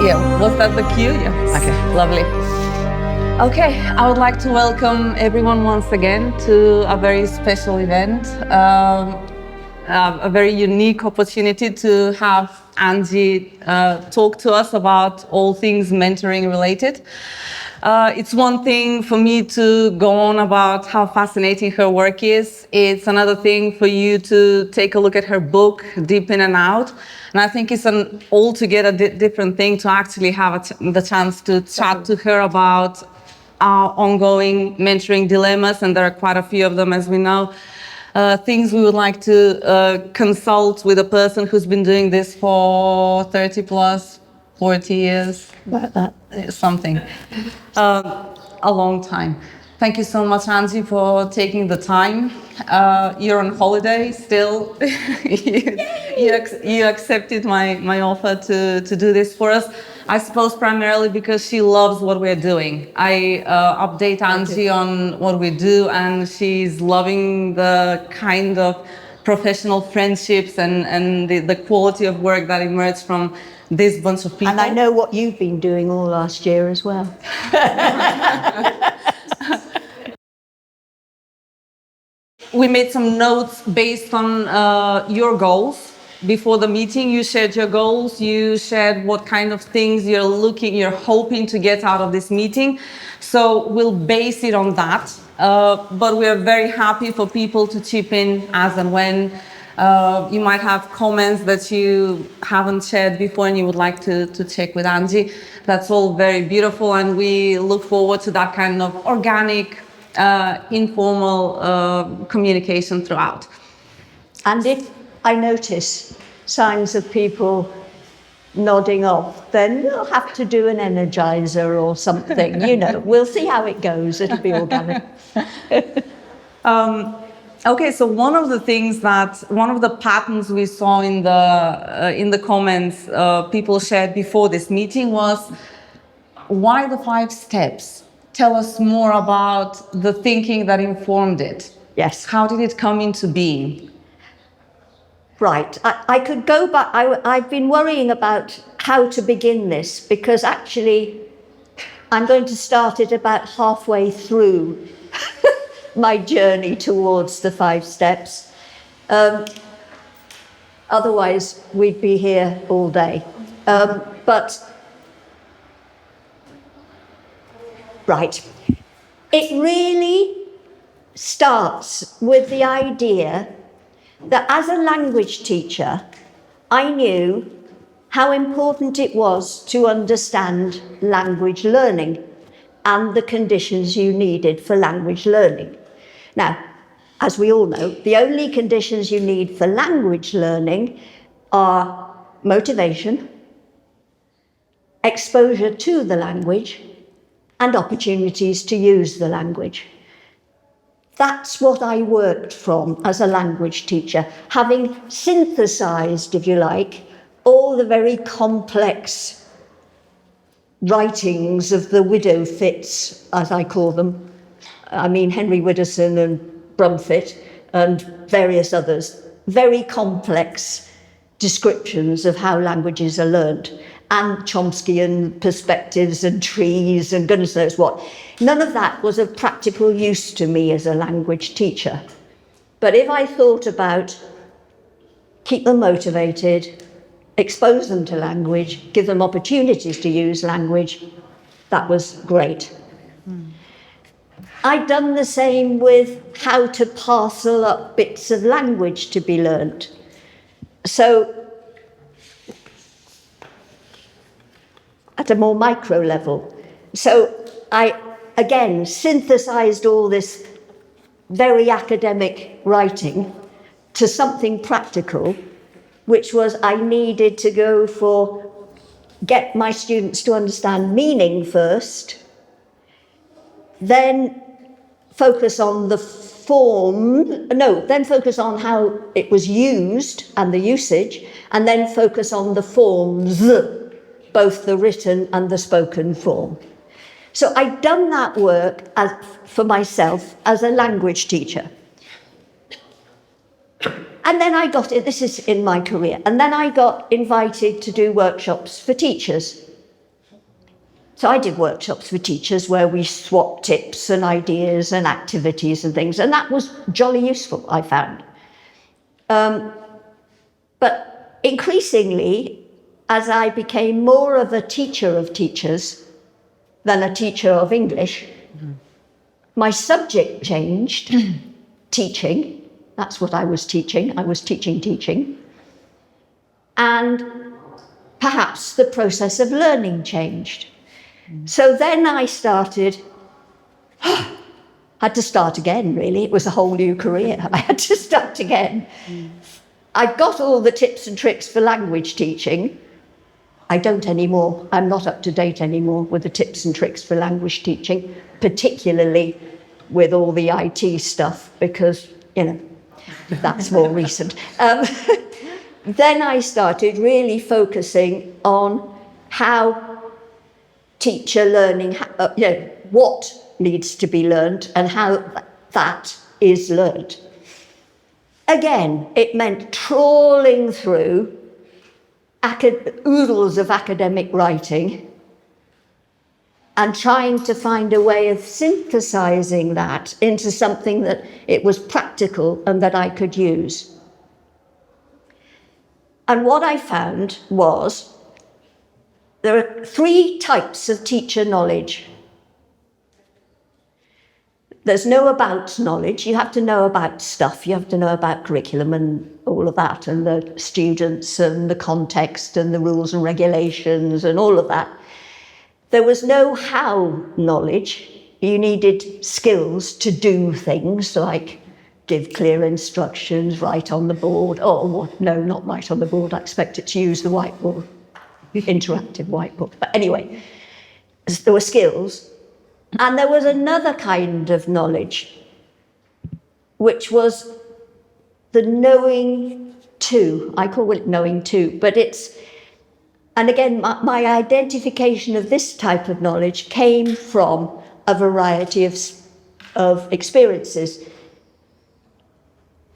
Yeah, was that the cue? Yeah. Okay, lovely. Okay, I would like to welcome everyone once again to a very special event, a very unique opportunity to have Angi talk to us about all things mentoring related. It's one thing for me to go on about how fascinating her work is. It's another thing for you to take a look at her book, Deep In and Out. And I think it's an altogether different thing to actually have the chance to chat to her about our ongoing mentoring dilemmas, and there are quite a few of them, as we know. Things we would like to consult with a person who's been doing this for 30 plus, 40 years, about that. Something, a long time. Thank you so much, Angi, for taking the time. You're on holiday still. you accepted my offer to do this for us. I suppose primarily because she loves what we're doing. I update Angi on what we do, and she's loving the kind of professional friendships and the quality of work that emerged from this bunch of people. And I know what you've been doing all last year as well. We made some notes based on your goals. Before the meeting, you shared your goals, you shared what kind of things you're hoping to get out of this meeting. So we'll base it on that. But we are very happy for people to chip in as and when. You might have comments that you haven't shared before and you would like to check with Angi. That's all very beautiful, and we look forward to that kind of organic, informal communication throughout. And if I notice signs of people nodding off, then we'll have to do an energizer or something. You know, we'll see how it goes. It'll be organic. Okay, so one of the patterns we saw in the comments people shared before this meeting was, why the 5 steps? Tell us more about the thinking that informed it. Yes. How did it come into being? Right. I could go back. I've been worrying about how to begin this, because actually I'm going to start it about halfway through my journey towards the 5 steps. Otherwise, we'd be here all day. Right. It really starts with the idea that as a language teacher, I knew how important it was to understand language learning and the conditions you needed for language learning. Now, as we all know, the only conditions you need for language learning are motivation, exposure to the language, and opportunities to use the language. That's what I worked from as a language teacher, having synthesized, if you like, all the very complex writings of the widow fits, as I call them. I mean, Henry Widdowson and Brumfitt and various others. Very complex descriptions of how languages are learned, and Chomskyan perspectives and trees and goodness knows what. None of that was of practical use to me as a language teacher. But if I thought about keep them motivated, expose them to language, give them opportunities to use language, that was great. I'd done the same with how to parcel up bits of language to be learnt. So, at a more micro level. So I, again, synthesized all this very academic writing to something practical, which was I needed to go for get my students to understand meaning first, then focus on the then focus on how it was used and the usage, and then focus on the forms, both the written and the spoken form. So I'd done that work for myself as a language teacher. And then I got it, this is in my career, and then I got invited to do workshops for teachers. So I did workshops for teachers where we swapped tips and ideas and activities and things, and that was jolly useful, I found. But increasingly, as I became more of a teacher of teachers than a teacher of English, my subject changed, teaching. That's what I was teaching. I was teaching. And perhaps the process of learning changed. So then I had to start again, really. It was a whole new career. I had to start again. I got all the tips and tricks for language teaching. I don't anymore. I'm not up to date anymore with the tips and tricks for language teaching, particularly with all the IT stuff, because, that's more recent. Then I started really focusing on how teacher learning, what needs to be learned and how that is learned. Again, it meant trawling through oodles of academic writing and trying to find a way of synthesizing that into something that it was practical and that I could use. And what I found was there are 3 types of teacher knowledge. There's know about knowledge. You have to know about stuff. You have to know about curriculum and all of that, and the students and the context and the rules and regulations and all of that. There was no how knowledge. You needed skills to do things like give clear instructions, write on the board. No, not write on the board. I expect it to use the whiteboard, interactive whiteboard. But anyway, there were skills. And there was another kind of knowledge, which was the knowing to. I call it knowing to, but and again, my identification of this type of knowledge came from a variety of experiences.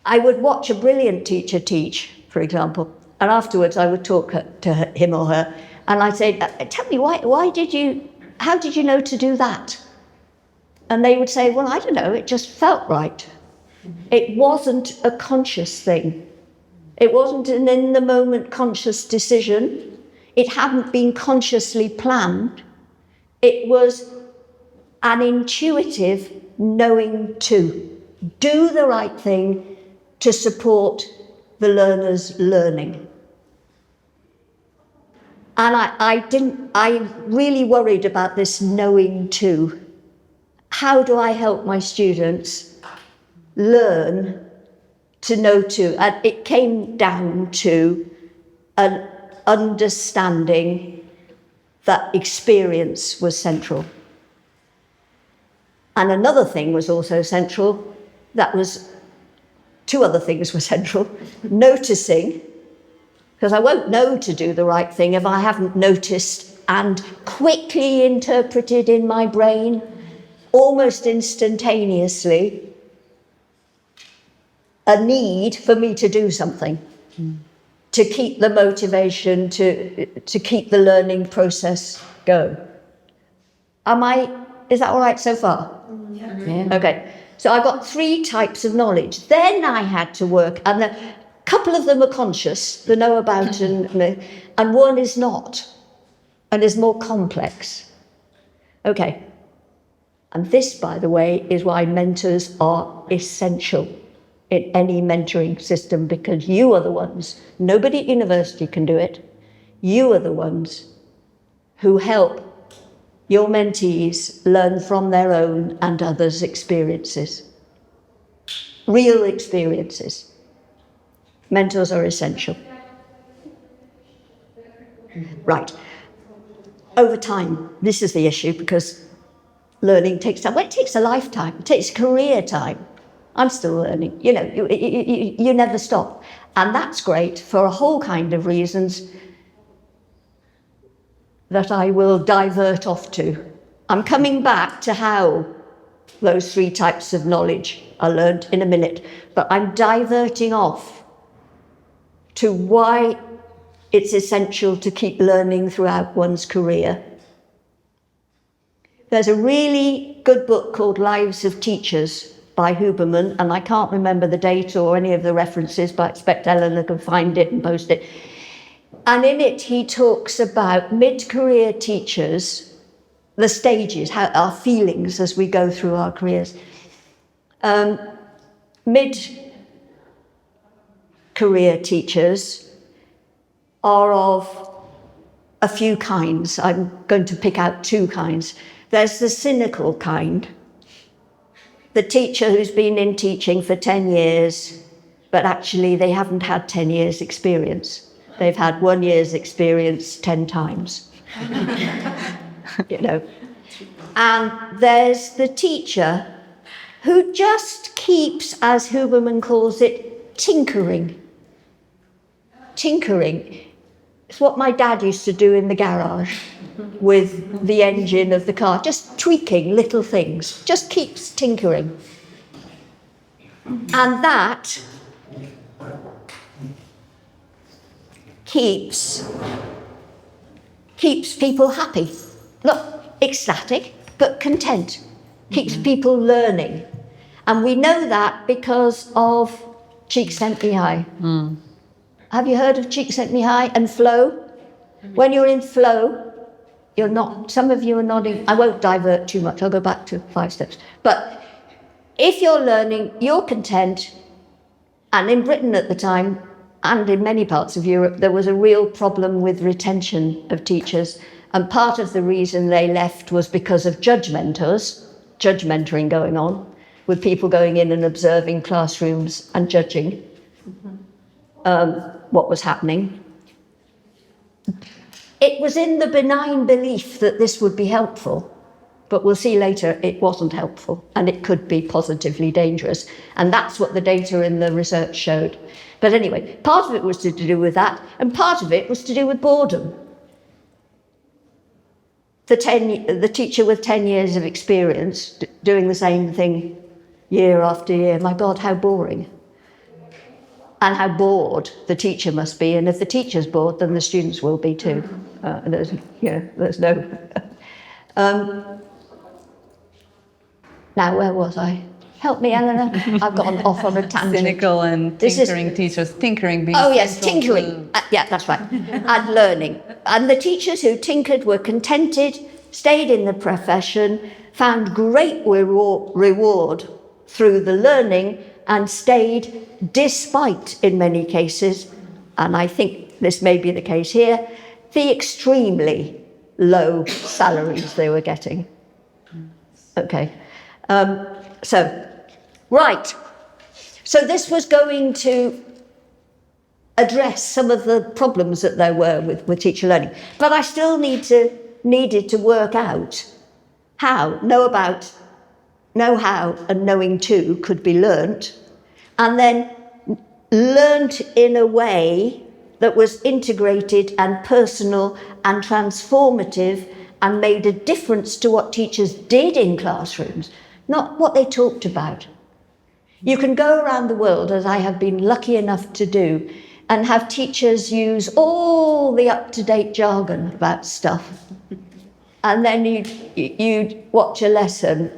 I would watch a brilliant teacher teach, for example, and afterwards I would talk to him or her, and I'd say, tell me, how did you know to do that? And they would say, well, I don't know, it just felt right. It wasn't a conscious thing. It wasn't an in-the-moment conscious decision. It hadn't been consciously planned. It was an intuitive knowing to do the right thing to support the learner's learning. And I really worried about this knowing to. How do I help my students learn to know to? And it came down to an understanding that experience was central. And another thing was also central. 2 other things were central. Noticing, because I won't know to do the right thing if I haven't noticed and quickly interpreted in my brain, almost instantaneously, a need for me to do something, to keep the motivation, to keep the learning process going. Is that all right so far? Yeah. Okay. So I got 3 types of knowledge. Then I had to work, and a couple of them are conscious, the know about, and one is not, and is more complex. Okay. And this, by the way, is why mentors are essential in any mentoring system, because you are the ones, nobody at university can do it, you are the ones who help your mentees learn from their own and others' experiences. Real experiences. Mentors are essential. Right. Over time, this is the issue, because learning takes time. Well, it takes a lifetime. It takes career time. I'm still learning. You never stop. And that's great for a whole kind of reasons that I will divert off to. I'm coming back to how those 3 types of knowledge are learned in a minute, but I'm diverting off to why it's essential to keep learning throughout one's career There's a really good book called Lives of Teachers by Huberman, and I can't remember the date or any of the references, but I expect Eleanor can find it and post it. And in it, he talks about mid-career teachers, the stages, how our feelings as we go through our careers. Mid-career teachers are of a few kinds. I'm going to pick out two kinds. There's the cynical kind, the teacher who's been in teaching for 10 years, but actually they haven't had 10 years experience. They've had 1 year's experience 10 times, you know. And there's the teacher who just keeps, as Huberman calls it, tinkering. Tinkering. It's what my dad used to do in the garage with the engine of the car, just tweaking little things, just keeps tinkering. And that keeps people happy. Not ecstatic, but content. Keeps people learning. And we know that because of Cheek Sent Me High. Have you heard of Cheek Sent Me High and flow? When you're in flow, you're not, some of you are nodding. I won't divert too much, I'll go back to 5 steps. But if you're learning, you're content, and in Britain at the time, and in many parts of Europe, there was a real problem with retention of teachers. And part of the reason they left was because of judge-mentoring going on, with people going in and observing classrooms and judging what was happening. It was in the benign belief that this would be helpful, but we'll see later it wasn't helpful, and it could be positively dangerous. And that's what the data in the research showed. But anyway, part of it was to do with that, and part of it was to do with boredom. The teacher with 10 years of experience doing the same thing year after year, my God, how boring. And how bored the teacher must be, and if the teacher's bored, then the students will be too. There's no... Now, where was I? Help me, Eleanor. I've gone off on a tangent. Cynical and tinkering teachers. Tinkering being... Oh, yes, tinkering. Yeah, that's right. And learning. And the teachers who tinkered were contented, stayed in the profession, found great reward through the learning, and stayed despite, in many cases, and I think this may be the case here, the extremely low salaries they were getting. Okay. Right. So this was going to address some of the problems that there were with teacher learning. But I still needed to work out how, know how and knowing too could be learnt, and then learnt in a way that was integrated and personal and transformative and made a difference to what teachers did in classrooms, not what they talked about. You can go around the world, as I have been lucky enough to do, and have teachers use all the up-to-date jargon about stuff. And then you'd watch a lesson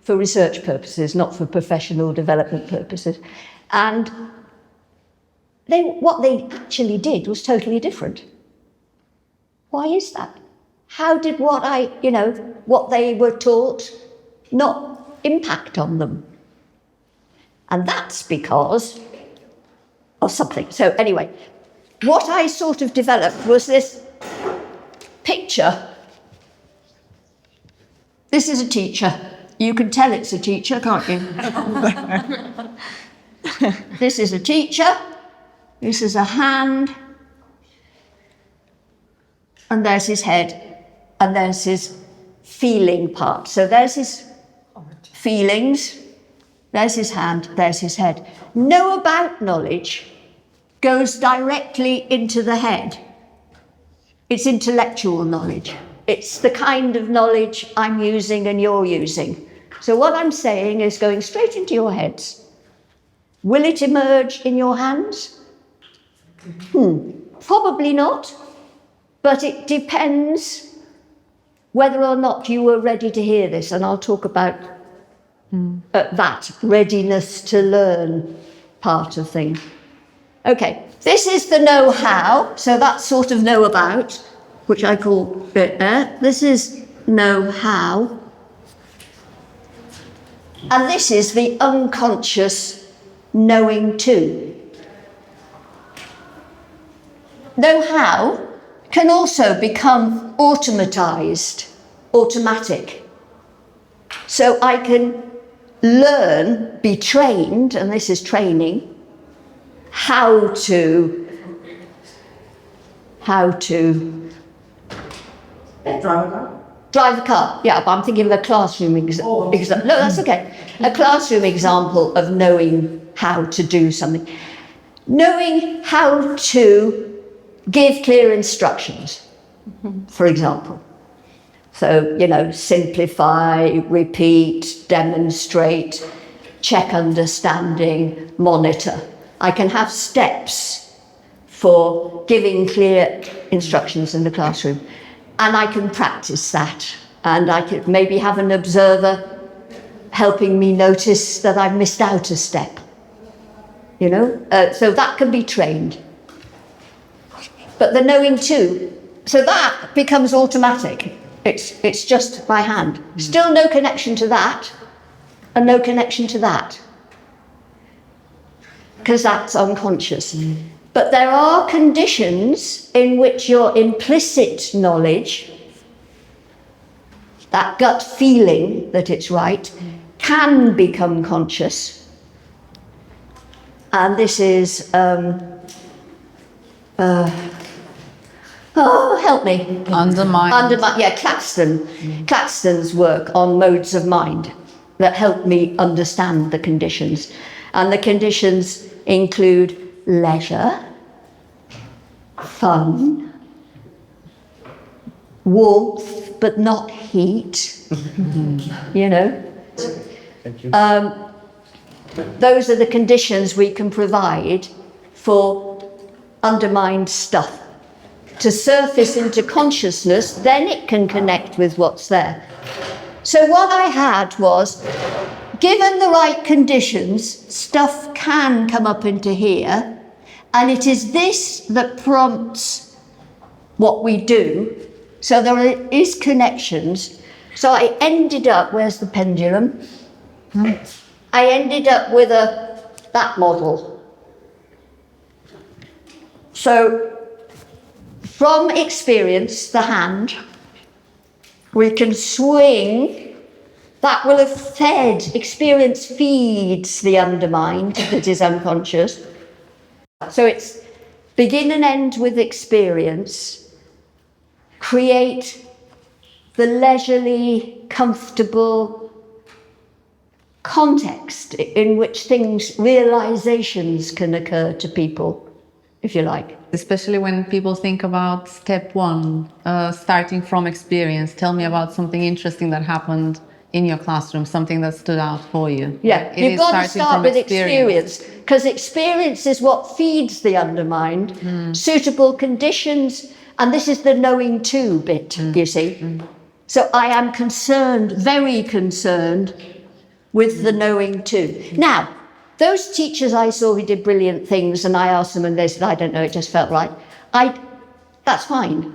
for research purposes, not for professional development purposes. And what they actually did was totally different. Why is that? How did what they were taught not impact on them? And that's because of something. So anyway, what I sort of developed was this picture. This is a teacher. You can tell it's a teacher, can't you? This is a teacher. This is a hand. And there's his head. And there's his feeling part. So there's his feelings. There's his hand. There's his head. Know about knowledge goes directly into the head. It's intellectual knowledge. It's the kind of knowledge I'm using and you're using. So what I'm saying is going straight into your heads. Will it emerge in your hands? Probably not, but it depends whether or not you were ready to hear this, and I'll talk about that readiness to learn part of things. Okay, this is the know-how, so that's sort of know about, which I call this is know-how, and this is the unconscious knowing to. Know-how can also become automatic. So I can learn, be trained, and this is training, how to drive a car. Yeah, but I'm thinking of a classroom example. No, that's okay. A classroom example of knowing how to do something. Knowing how to give clear instructions, for example. So, simplify, repeat, demonstrate, check understanding, monitor. I can have steps for giving clear instructions in the classroom. And I can practice that. And I could maybe have an observer helping me notice that I've missed out a step. So that can be trained. But the knowing too, so that becomes automatic. It's just by hand. Still no connection to that, and no connection to that. Because that's unconscious. But there are conditions in which your implicit knowledge, that gut feeling that it's right, can become conscious. And this is, help me. Undermine. Yeah, Claxton's work on modes of mind that helped me understand the conditions. And the conditions include leisure, fun, warmth, but not heat, Thank you. Those are the conditions we can provide for undermined stuff to surface into consciousness. Then it can connect with what's there. So what I had was, given the right conditions, stuff can come up into here, and it is this that prompts what we do. So there is connections. So I ended up, where's the pendulum? I ended up with that model. So from experience, the hand, we can swing. That will have fed, experience feeds the undermined that is unconscious. So it's begin and end with experience, create the leisurely, comfortable context in which realizations can occur to people, if you like. Especially when people think about step one, starting from experience. Tell me about something interesting that happened in your classroom, something that stood out for you. Yeah, you've got to start with experience, because experience is what feeds the undermined. Suitable conditions, and this is the knowing to bit, you see. So I am concerned, very concerned, with the knowing to. Now, those teachers I saw who did brilliant things, and I asked them and they said, I don't know, it just felt right. That's fine.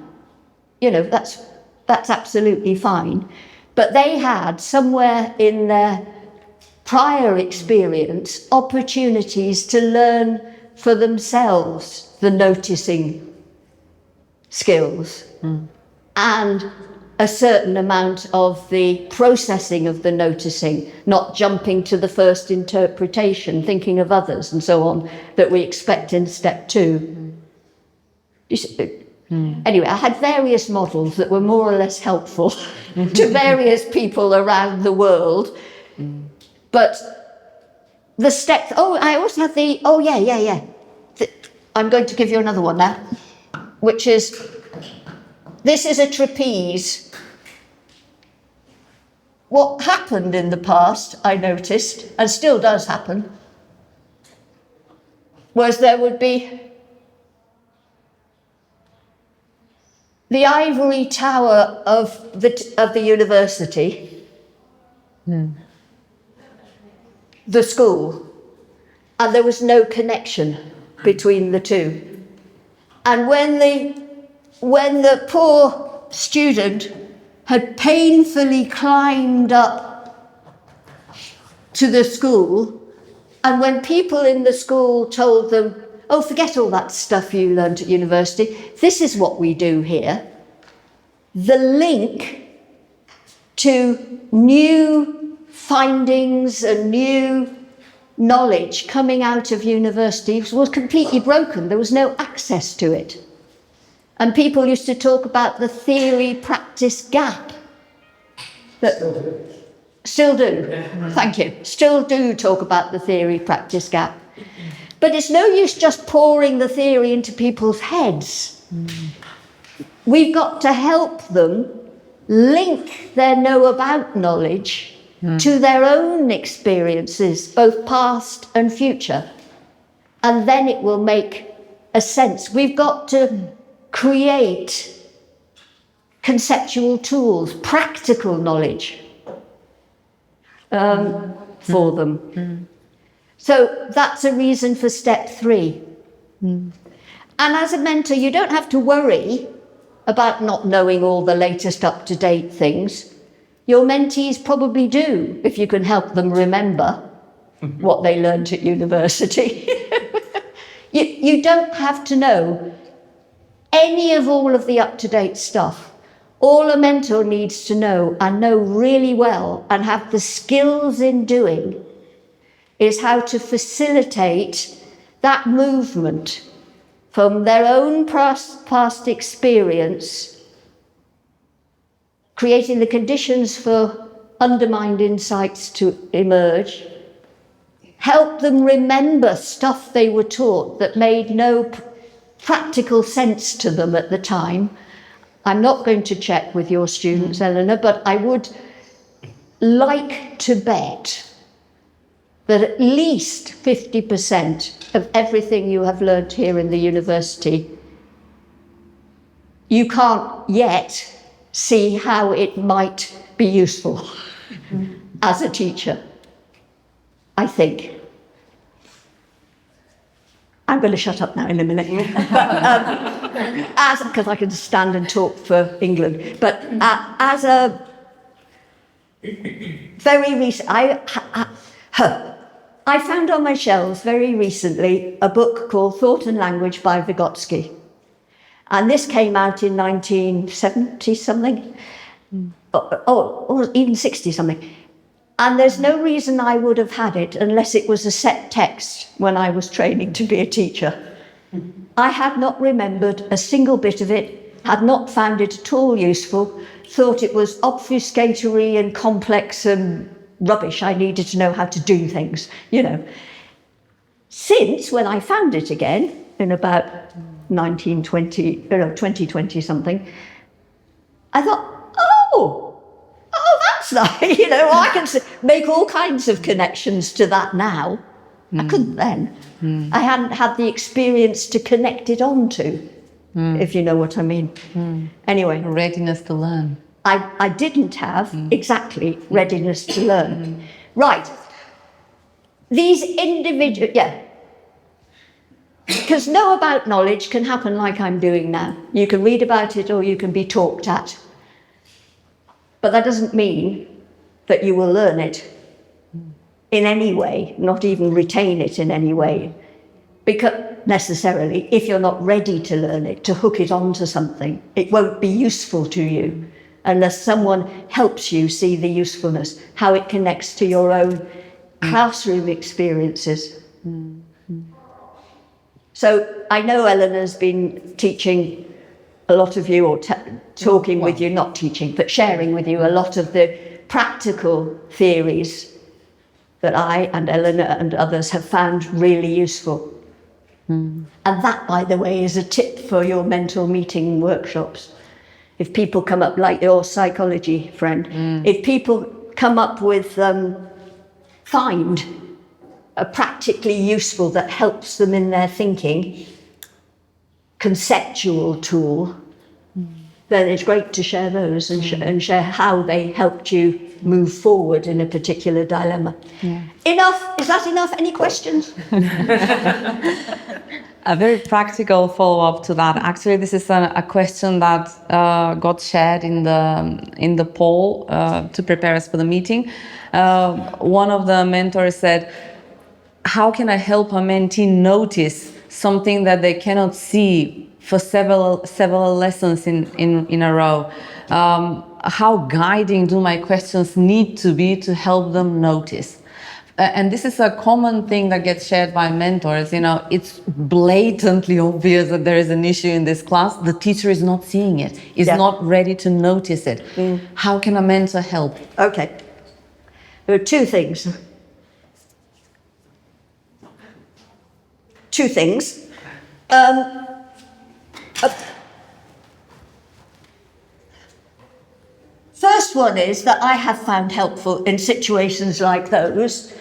That's absolutely fine. But they had somewhere in their prior experience opportunities to learn for themselves the noticing skills and a certain amount of the processing of the noticing, not jumping to the first interpretation, thinking of others and so on, that we expect in step two. Anyway, I had various models that were more or less helpful to various people around the world. But the step, I also have I'm going to give you another one now, which is, this is a trapeze. What happened in the past, I noticed, and still does happen, was there would be the ivory tower of the university, the school, and there was no connection between the two. And when the poor student had painfully climbed up to the school, and when people in the school told them, oh, forget all that stuff you learned at university, this is what we do here, the link to new findings and new knowledge coming out of universities was completely broken. There was no access to it. And people used to talk about the theory-practice gap. Still do. Yeah. Thank you. Still do talk about the theory-practice gap. But it's no use just pouring the theory into people's heads. We've got to help them link their know-about knowledge to their own experiences, both past and future. And then it will make a sense. We've got to create conceptual tools, practical knowledge for them. So that's a reason for step 3. And as a mentor, you don't have to worry about not knowing all the latest up-to-date things. Your mentees probably do, if you can help them remember what they learned at university. You don't have to know any of all of the up-to-date stuff. All a mentor needs to know, and know really well, and have the skills in doing, is how to facilitate that movement from their own past experience, creating the conditions for undermined insights to emerge, help them remember stuff they were taught that made no practical sense to them at the time. I'm not going to check with your students, Eleanor, but I would like to bet that at least 50% of everything you have learned here in the university, you can't yet see how it might be useful as a teacher, I think. I'm going to shut up now in a minute, because I can stand and talk for England. But as a very recent, I found on my shelves very recently a book called Thought and Language by Vygotsky. And this came out in 1970-something, or even 60-something. And there's no reason I would have had it unless it was a set text when I was training to be a teacher. I had not remembered a single bit of it, had not found it at all useful, thought it was obfuscatory and complex and rubbish. I needed to know how to do things, Since when I found it again in about 2020 something, I thought, that's nice. I can make all kinds of connections to that now. I couldn't then. I hadn't had the experience to connect it onto, if you know what I mean. Anyway. Readiness to learn. I didn't have exactly readiness to learn. Right. These individual, because know about knowledge can happen like I'm doing now. You can read about it or you can be talked at. But that doesn't mean that you will learn it in any way, not even retain it in any way. Because necessarily, if you're not ready to learn it, to hook it onto something, it won't be useful to you unless someone helps you see the usefulness, how it connects to your own classroom experiences. So I know Eleanor's been teaching a lot of you, or talking with you, not teaching, but sharing with you a lot of the practical theories that I and Eleanor and others have found really useful. And that, by the way, is a tip for your mental meeting workshops. If people come up, like your psychology friend, if people come up with, find a practically useful that helps them in their thinking, conceptual tool, then it's great to share those and share how they helped you move forward in a particular dilemma. Yeah. Enough? Is that enough? Any questions? A very practical follow-up to that. Actually, this is a question that got shared in the poll to prepare us for the meeting. One of the mentors said, how can I help a mentee notice something that they cannot see for several lessons in a row? How guiding do my questions need to be to help them notice? And this is a common thing that gets shared by mentors. You know, it's blatantly obvious that there is an issue in this class. The teacher is not seeing it, is not ready to notice it. How can a mentor help? Okay. There are two things. First one is that I have found helpful in situations like those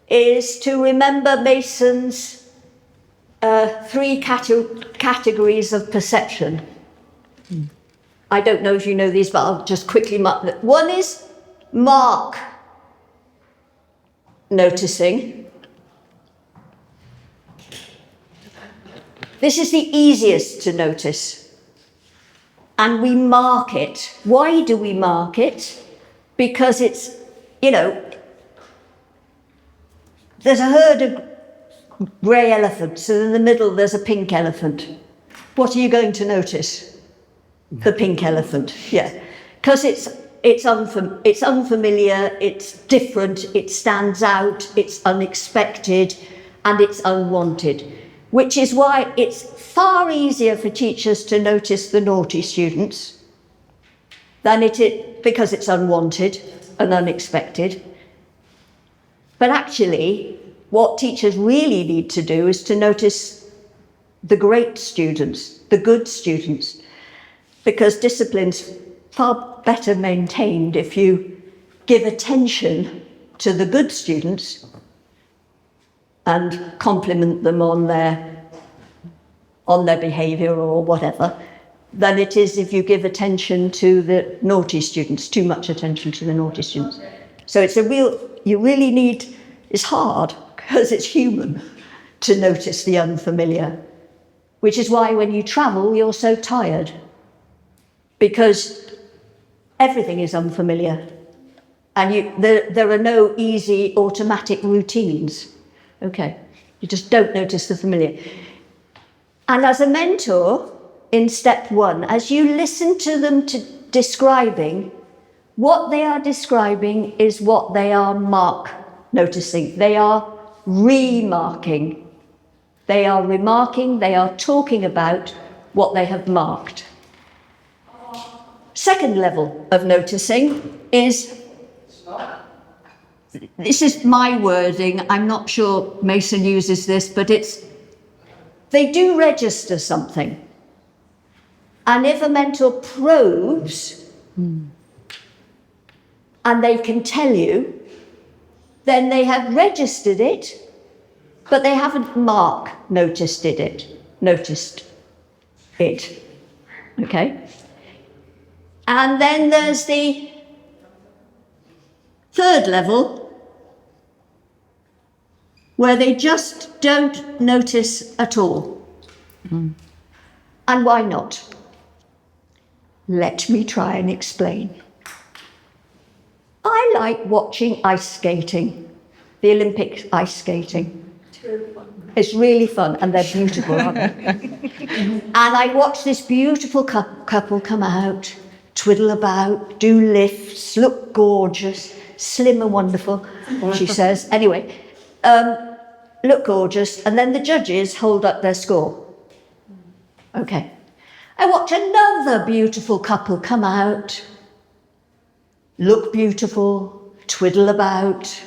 is to remember Mason's 3 categories of perception. I don't know if you know these, but I'll just quickly mark them. One is mark noticing. This is the easiest to notice. And we mark it. Why do we mark it? Because it's, you know, there's a herd of grey elephants, and in the middle there's a pink elephant. What are you going to notice? The pink elephant, yeah. Because it's unfamiliar, it's different, it stands out, it's unexpected, and it's unwanted. Which is why it's far easier for teachers to notice the naughty students than because it's unwanted and unexpected. But actually, what teachers really need to do is to notice the great students, the good students, because discipline's far better maintained if you give attention to the good students and compliment them on their behaviour or whatever, than it is if you give attention to the naughty students, too much attention to the naughty students. So it's it's hard because it's human to notice the unfamiliar, which is why when you travel, you're so tired, because everything is unfamiliar and there are no easy automatic routines. Okay, you just don't notice the familiar. And as a mentor, in step 1, as you listen to them describing, what they are describing is what they are noticing. They are remarking. They are remarking, they are talking about what they have marked. Second level of noticing is, this is my wording, I'm not sure Mason uses this, but they do register something. And if a mentor probes, and they can tell you, then they have registered it, but they haven't noticed it. Okay? And then there's the third level, where they just don't notice at all. And why not? Let me try and explain. I like watching ice skating, the Olympic ice skating. It's really fun, and they're beautiful, aren't they? And I watch this beautiful couple come out, twiddle about, do lifts, look gorgeous, slim and wonderful, she says. Anyway, look gorgeous, and then the judges hold up their score. Okay. I watch another beautiful couple come out, look beautiful, twiddle about,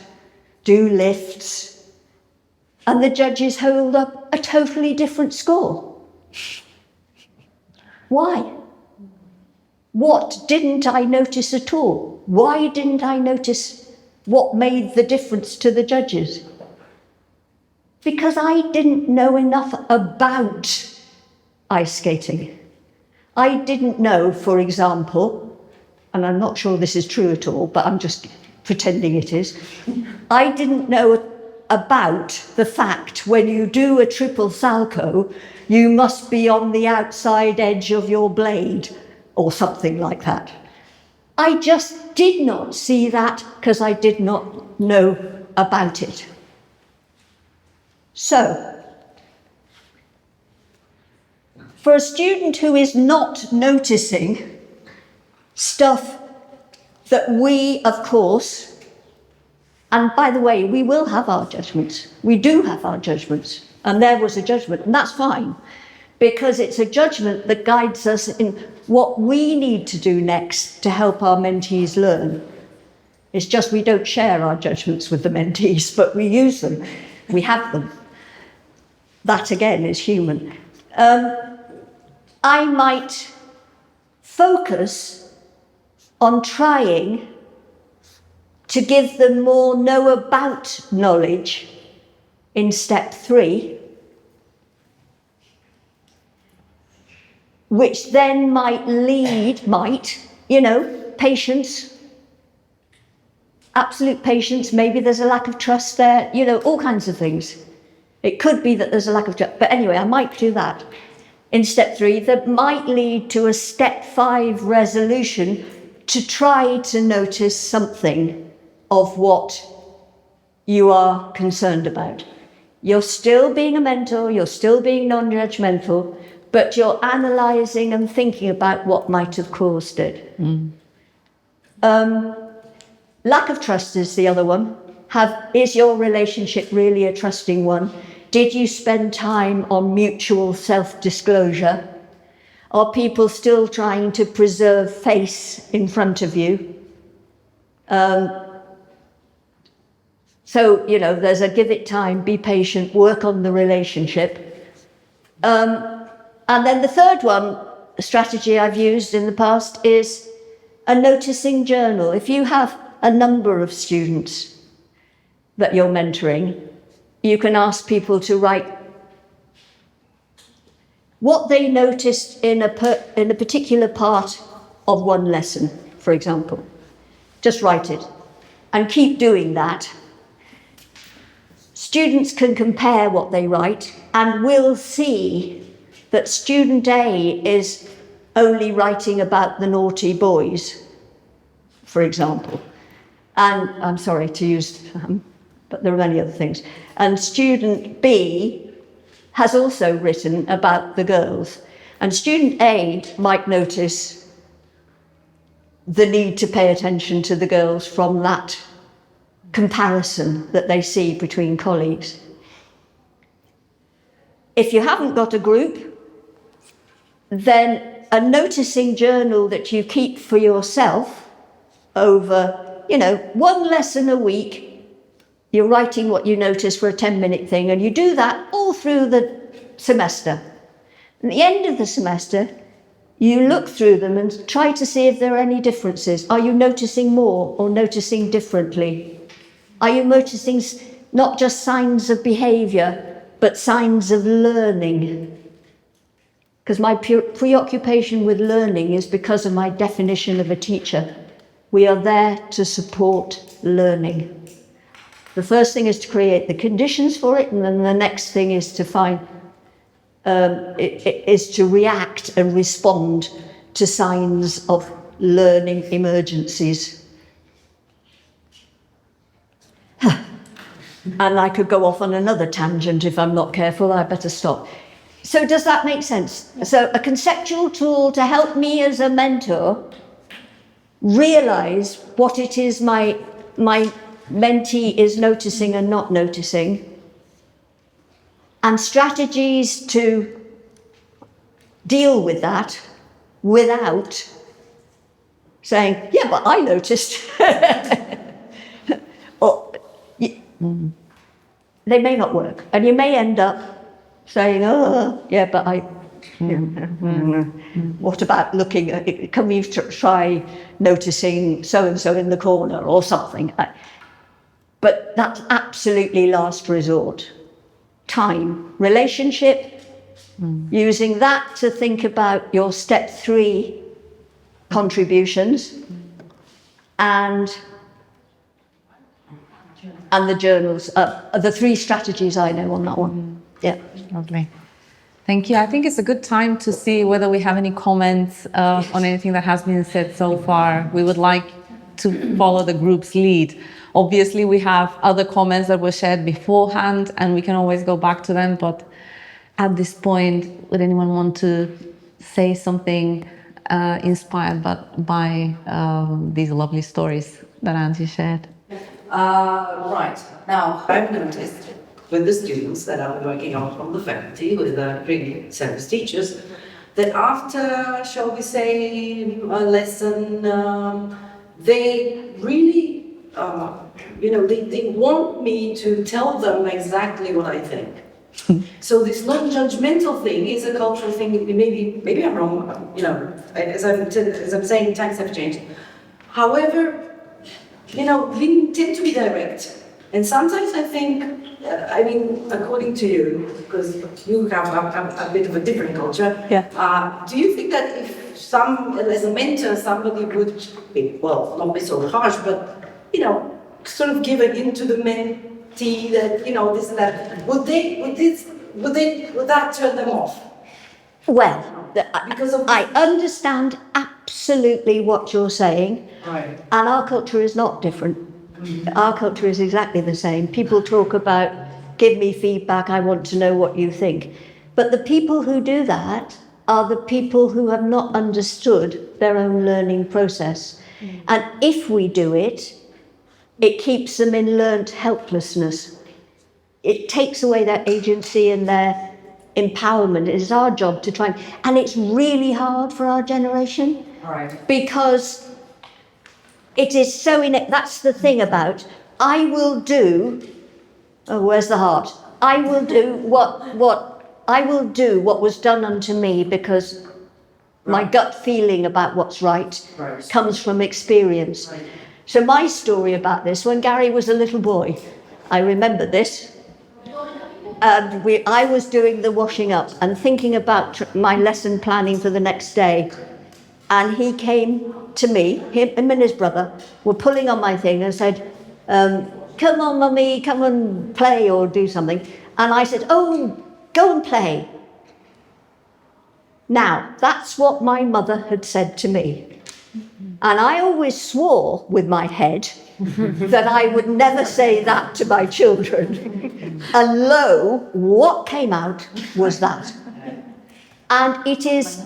do lifts, and the judges hold up a totally different score. Why? What didn't I notice at all? Why didn't I notice what made the difference to the judges? Because I didn't know enough about ice skating. I didn't know, for example, and I'm not sure this is true at all, but I'm just pretending it is, I didn't know about the fact when you do a triple salcho, you must be on the outside edge of your blade or something like that. I just did not see that because I did not know about it. So, for a student who is not noticing stuff that we, of course, and by the way, we will have our judgments. We do have our judgments. And there was a judgment, and that's fine, because it's a judgment that guides us in what we need to do next to help our mentees learn. It's just we don't share our judgments with the mentees, but we use them. We have them. That, again, is human. I might focus on trying to give them more know-about knowledge in step 3, which then might lead, patience, absolute patience, maybe there's a lack of trust there, all kinds of things. It could be that there's a lack of trust, but anyway, I might do that in step 3 that might lead to a step 5 resolution to try to notice something of what you are concerned about. You're still being a mentor, you're still being non-judgmental, but you're analysing and thinking about what might have caused it. Lack of trust is the other one. Is your relationship really a trusting one? Did you spend time on mutual self-disclosure? Are people still trying to preserve face in front of you? So, there's a give it time, be patient, work on the relationship. And then the third one, a strategy I've used in the past, is a noticing journal. If you have a number of students that you're mentoring, you can ask people to write what they noticed in a particular part of one lesson, for example. Just write it and keep doing that. Students can compare what they write and will see that student A is only writing about the naughty boys, for example. And I'm sorry to use, but there are many other things. And student B has also written about the girls. And student A might notice the need to pay attention to the girls from that comparison that they see between colleagues. If you haven't got a group, then a noticing journal that you keep for yourself over, one lesson a week, you're writing what you notice for a 10-minute thing, and you do that all through the semester. At the end of the semester, you look through them and try to see if there are any differences. Are you noticing more or noticing differently? Are you noticing not just signs of behaviour, but signs of learning? Because my preoccupation with learning is because of my definition of a teacher. We are there to support learning. The first thing is to create the conditions for it, and then the next thing is to is to react and respond to signs of learning emergencies. And I could go off on another tangent if I'm not careful. I better stop. So does that make sense? So a conceptual tool to help me as a mentor realise what it is my mentee is noticing and not noticing, and strategies to deal with that without saying, yeah, but I noticed. Or, they may not work, and you may end up saying, oh, yeah, but I... What about looking at, can we try noticing so-and-so in the corner or something? But that's absolutely last resort. Time, relationship, Using that to think about your step 3 contributions and the journals, the 3 strategies I know on that one. Yeah. Lovely. Thank you. I think it's a good time to see whether we have any comments on anything that has been said so far. We would like to follow the group's lead. Obviously, we have other comments that were shared beforehand, and we can always go back to them. But at this point, would anyone want to say something inspired by these lovely stories that Angi shared? Right. Now, I've noticed with the students that I'm working on from the faculty, with the really service teachers, that after, shall we say, a lesson, they really, they want me to tell them exactly what I think. So this non-judgmental thing is a cultural thing. Maybe I'm wrong. As I'm saying, times have changed. However, we tend to be direct, and sometimes I think, according to you, because you have a bit of a different culture. Yeah. Do you think that if as a mentor, somebody would be, well, not be so harsh, but sort of give it into the mentee that this and that, would that turn them off? Well, Because of I understand absolutely what you're saying, right. and our culture is not different. Our culture is exactly the same. People talk about, give me feedback, I want to know what you think. But the people who do that are the people who have not understood their own learning process. And if we do it, it keeps them in learnt helplessness. It takes away their agency and their empowerment. It is our job to try and it's really hard for our generation. Right. Because it is so that's the thing about, I will do, where's the heart? I will do what was done unto me because my gut feeling about what's right comes from experience. Right. So my story about this, when Gary was a little boy, I remember this, and I was doing the washing up and thinking about my lesson planning for the next day. And he came to me, him and his brother were pulling on my thing and said, come on, mummy, come and play or do something. And I said, oh, go and play. Now, that's what my mother had said to me. And I always swore with my head that I would never say that to my children. And lo, what came out was that. And it is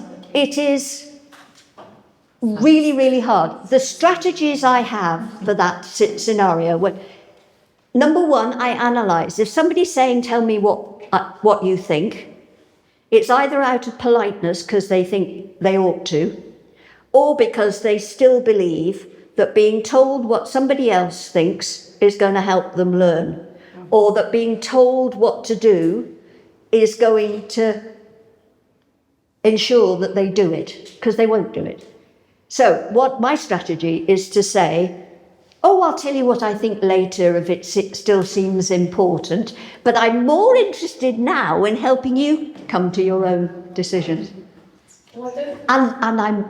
really, really hard. The strategies I have for that scenario, number one, I analyse. If somebody's saying, tell me what you think, it's either out of politeness because they think they ought to, or because they still believe that being told what somebody else thinks is going to help them learn, or that being told what to do is going to ensure that they do it, because they won't do it. So what my strategy is to say, oh, I'll tell you what I think later if it still seems important, but I'm more interested now in helping you come to your own decisions. And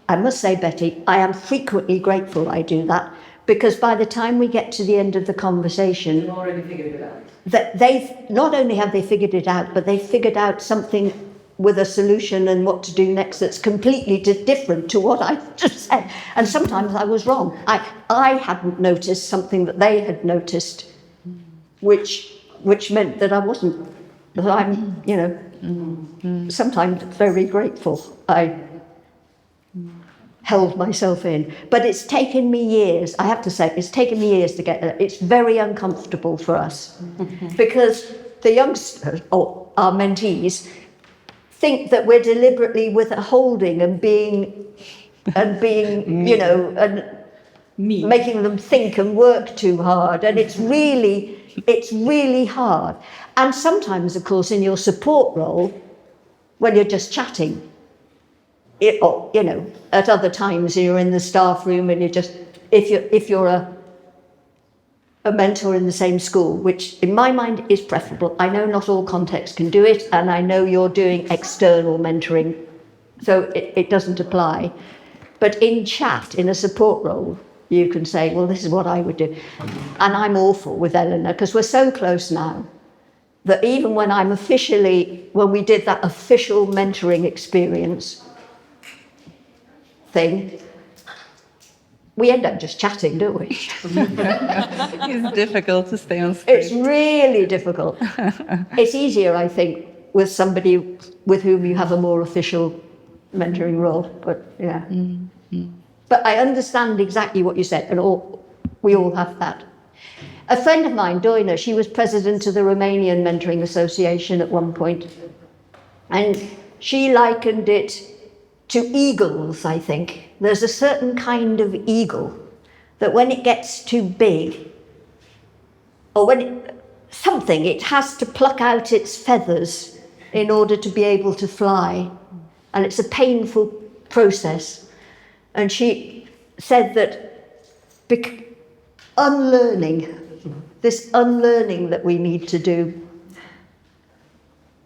I must say, Betty, I am frequently grateful I do that, because by the time we get to the end of the conversation, You've already figured it out. that they've not only have they figured it out, but they've figured out something with a solution and what to do next that's completely different to what I just said. And sometimes I was wrong. I hadn't noticed something that they had noticed, which meant that I wasn't. But I'm, sometimes very grateful. I held myself in. But it's taken me years, I have to say, it's taken me years to get there. It's very uncomfortable for us because the youngsters, or our mentees, think that we're deliberately withholding and being, and making them think and work too hard. And it's really hard. And sometimes, of course, in your support role, when you're just chatting, at other times you're in the staff room and you're just, if you're a mentor in the same school, which in my mind is preferable. I know not all contexts can do it, and I know you're doing external mentoring, so it doesn't apply. But in chat, in a support role, you can say, well, this is what I would do. And I'm awful with Eleanor, because we're so close now, that even when when we did that official mentoring experience thing, we end up just chatting, don't we? It's difficult to stay on script. It's really difficult. It's easier, I think, with somebody with whom you have a more official mentoring role. But yeah. Mm-hmm. But I understand exactly what you said, and we all have that. A friend of mine, Doina, she was president of the Romanian Mentoring Association at one point, and she likened it to eagles, I think. There's a certain kind of eagle that when it gets too big, or it has to pluck out its feathers in order to be able to fly. And it's a painful process. And she said that this unlearning that we need to do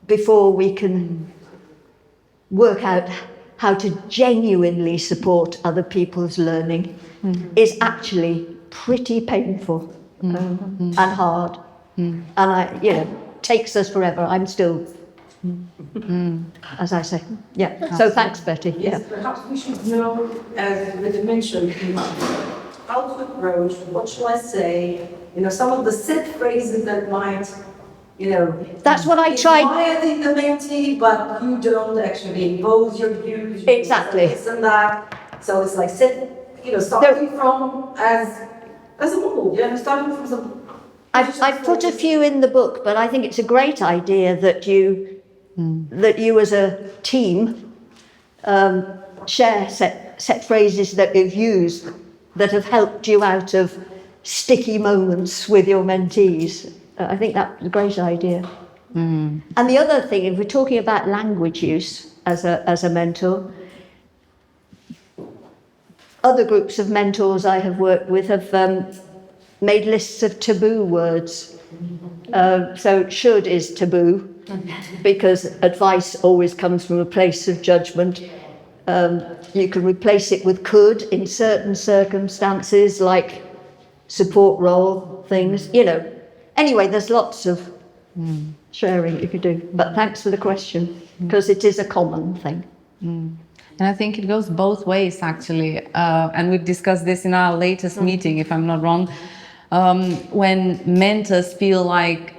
before we can work out how to genuinely support other people's learning is actually pretty painful and hard. And takes us forever. I'm still, as I say. Yeah. So thanks, Betty. Yes, Yeah. perhaps we should know, as the dimension, how to approach, what shall I say, some of the set phrases that might, That's what I tried. Admire the mentee, but you don't actually impose your views. Exactly. This and that. So it's like starting from as a model, starting from some. I've put a few in the book, but I think it's a great idea that you as a team share set phrases that you've used that have helped you out of sticky moments with your mentees. I think that's a great idea. And the other thing, if we're talking about language use as a mentor, other groups of mentors I have worked with have made lists of taboo words. So should is taboo because advice always comes from a place of judgment. You can replace it with could in certain circumstances, like support role things, Anyway, there's lots of sharing you could do. But thanks for the question, because it is a common thing. And I think it goes both ways, actually. And we've discussed this in our latest meeting, if I'm not wrong. When mentors feel like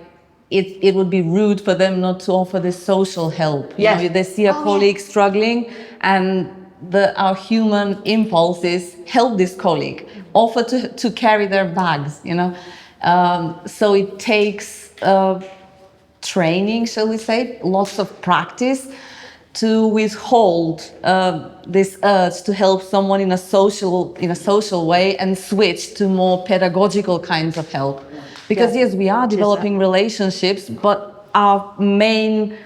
it would be rude for them not to offer this social help. Yes. They see a colleague struggling, and our human impulse is help this colleague, offer to carry their bags, So it takes training, shall we say, lots of practice to withhold this urge to help someone in a social way and switch to more pedagogical kinds of help. Because yes, we are developing relationships, but our main,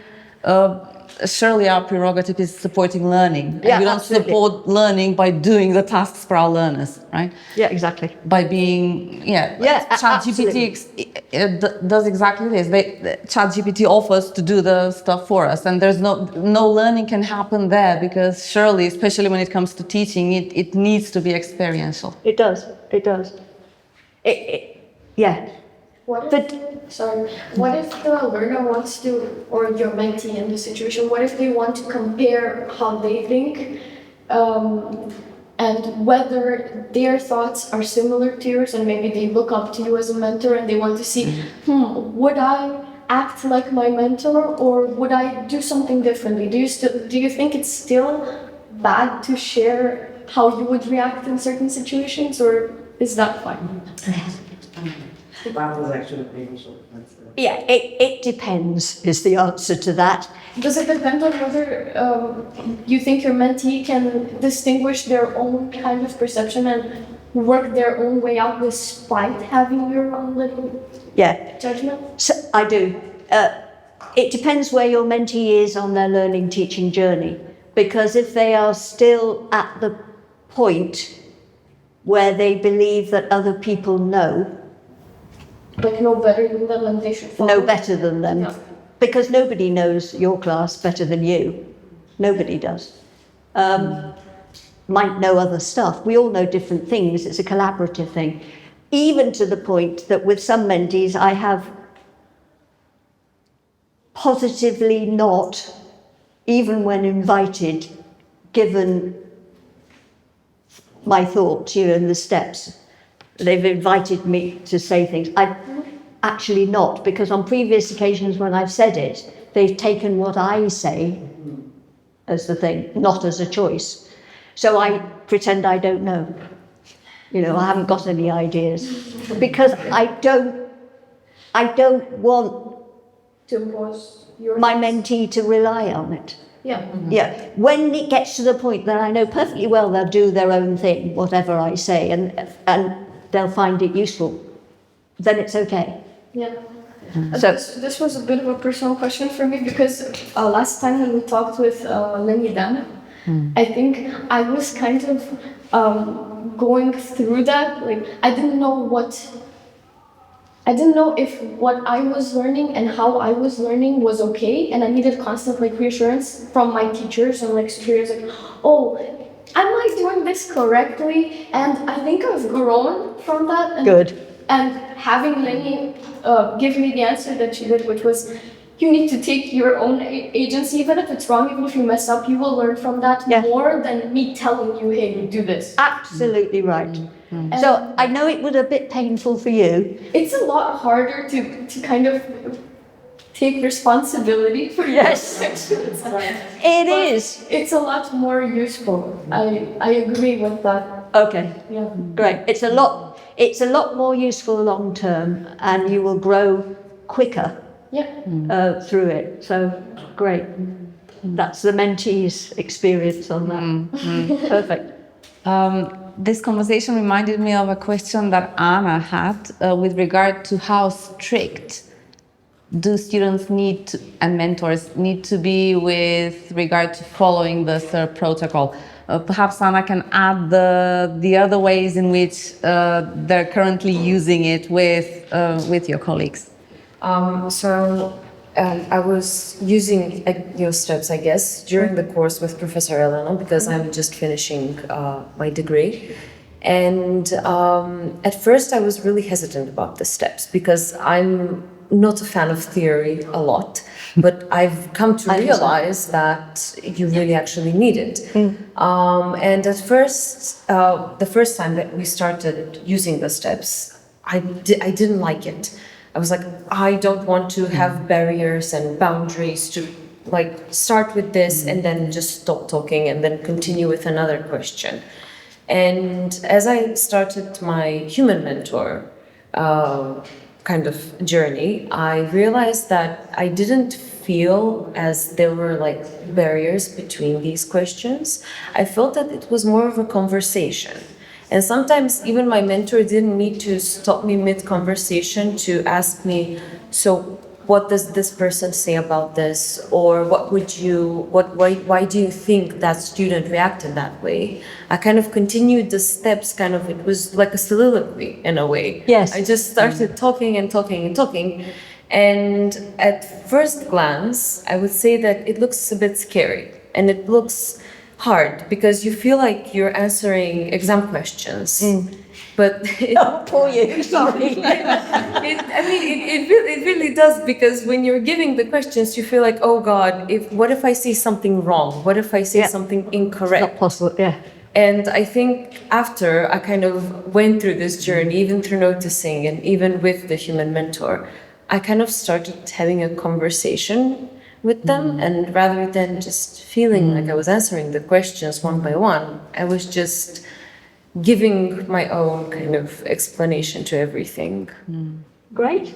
surely our prerogative is supporting learning. Yeah, we don't absolutely. support learning by doing the tasks for our learners, right? Yeah, exactly. By being, ChatGPT does exactly this. ChatGPT offers to do the stuff for us, and there's no learning can happen there, because surely, especially when it comes to teaching, it needs to be experiential. It does. Yeah. What if the learner wants to, or your mentee in the situation, what if they want to compare how they think and whether their thoughts are similar to yours, and maybe they look up to you as a mentor and they want to see, would I act like my mentor, or would I do something differently? Do you think it's still bad to share how you would react in certain situations, or is that fine? That was actually pretty short. Yeah, it depends is the answer to that. Does it depend on whether you think your mentee can distinguish their own kind of perception and work their own way out despite having your own little judgment? So I do. It depends where your mentee is on their learning teaching journey, because if they are still at the point where they believe that other people know, like know better than them and they should follow. know better than them. Yeah. Because nobody knows your class better than you. Nobody does. Might know other stuff. We all know different things. It's a collaborative thing. Even to the point that with some mentees, I have positively not, even when invited, given my thoughts, in the steps. They've invited me to say things. I've actually not, because on previous occasions when I've said it, they've taken what I say as the thing, not as a choice. So I pretend I don't know. I haven't got any ideas. Because I don't want To impose your my mentee to rely on it. Yeah. Yeah, when it gets to the point that I know perfectly well they'll do their own thing, whatever I say, and they'll find it useful, then it's okay. Yeah. So- This was a bit of a personal question for me because last time when we talked with Lenny Dan, I think I was kind of going through that. Like, I didn't know if what I was learning and how I was learning was okay, and I needed constant reassurance from my teachers and superiors, oh, am I doing this correctly? And I think I've grown from that. And, Good. And having Lenny give me the answer that she did, which was, you need to take your own agency, even if it's wrong, even if you mess up, you will learn from that more than me telling you, hey, do this. Absolutely right. So I know it was a bit painful for you. It's a lot harder to kind of take responsibility for your sections. It is. It's a lot more useful. I agree with that. Okay, Yeah. great. It's a lot more useful long term, and you will grow quicker through it. So great. That's the mentee's experience on that. Perfect. This conversation reminded me of a question that Anna had with regard to how strict do students and mentors need to be with regard to following the SIRP protocol. Perhaps Anna can add the other ways in which they're currently using it with your colleagues. I was using your steps, I guess, during the course with Professor Elena because I'm just finishing my degree. And at first I was really hesitant about the steps because I'm not a fan of theory a lot, but I've come to realize that you really actually need it. And at first, the first time that we started using the steps, I didn't like it. I was like, I don't want to have barriers and boundaries to start with this and then just stop talking and then continue with another question. And as I started my human mentor kind of journey, I realized that I didn't feel as there were barriers between these questions. I felt that it was more of a conversation. And sometimes even my mentor didn't need to stop me mid-conversation to ask me, so what does this person say about this? Or why do you think that student reacted that way? I kind of continued the steps, it was like a soliloquy in a way. Yes. I just started talking and talking and talking. And at first glance, I would say that it looks a bit scary and it looks hard because you feel like you're answering exam questions. But Poor you, sorry. it really does, because when you're giving the questions, you feel like, oh God, what if I say something wrong? What if I say something incorrect? Not possible, yeah. And I think after I kind of went through this journey, even through noticing and even with the human mentor, I kind of started having a conversation with them, and rather than just feeling like I was answering the questions one by one, I was just giving my own kind of explanation to everything. Great,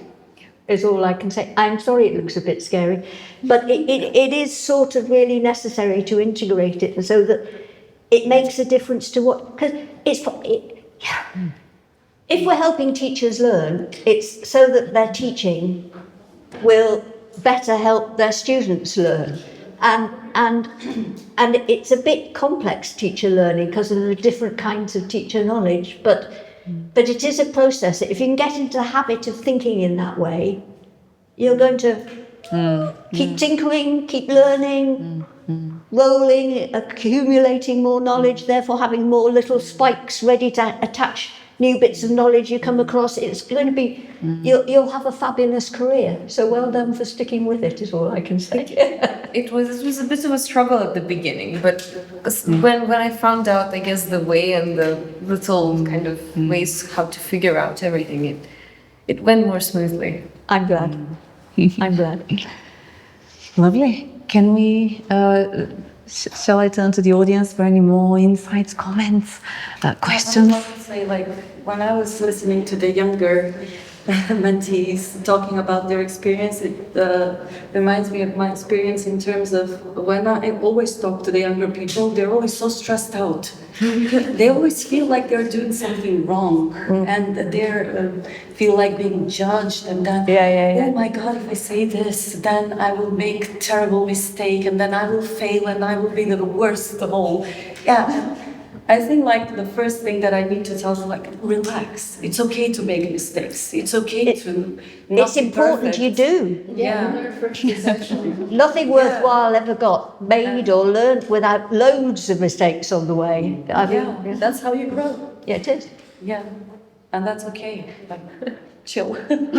is all I can say. I'm sorry it looks a bit scary, but it is sort of really necessary to integrate it so that it makes a difference to because if we're helping teachers learn, it's so that their teaching will better help their students learn. And it's a bit complex, teacher learning, because of the different kinds of teacher knowledge, but But it is a process. If you can get into the habit of thinking in that way, you're going to keep tinkering, keep learning, rolling, accumulating more knowledge, therefore having more little spikes ready to attach new bits of knowledge you come across. It's going to be, you'll have a fabulous career. So well done for sticking with it, is all I can say. It was a bit of a struggle at the beginning, but when I found out, I guess, the way and the little kind of ways how to figure out everything, it went more smoothly. I'm glad. I'm glad. Lovely. Can we, shall I turn to the audience for any more insights, comments, questions? I want to say, like, when I was listening to the younger mentees talking about their experience, it reminds me of my experience in terms of when I always talk to the younger people, they're always so stressed out. They always feel like they're doing something wrong, and they feel like being judged, and then, oh my God, if I say this, then I will make a terrible mistake, and then I will fail, and I will be the worst of all. Yeah. I think like the first thing that I need to tell them, like, relax. It's okay to make mistakes. It's okay to not It's be important perfect. you do. Yeah. Nothing worthwhile ever got made or learned without loads of mistakes on the way. Yeah, that's how you grow. Yeah, it is. Yeah, and that's okay. Like, chill. Any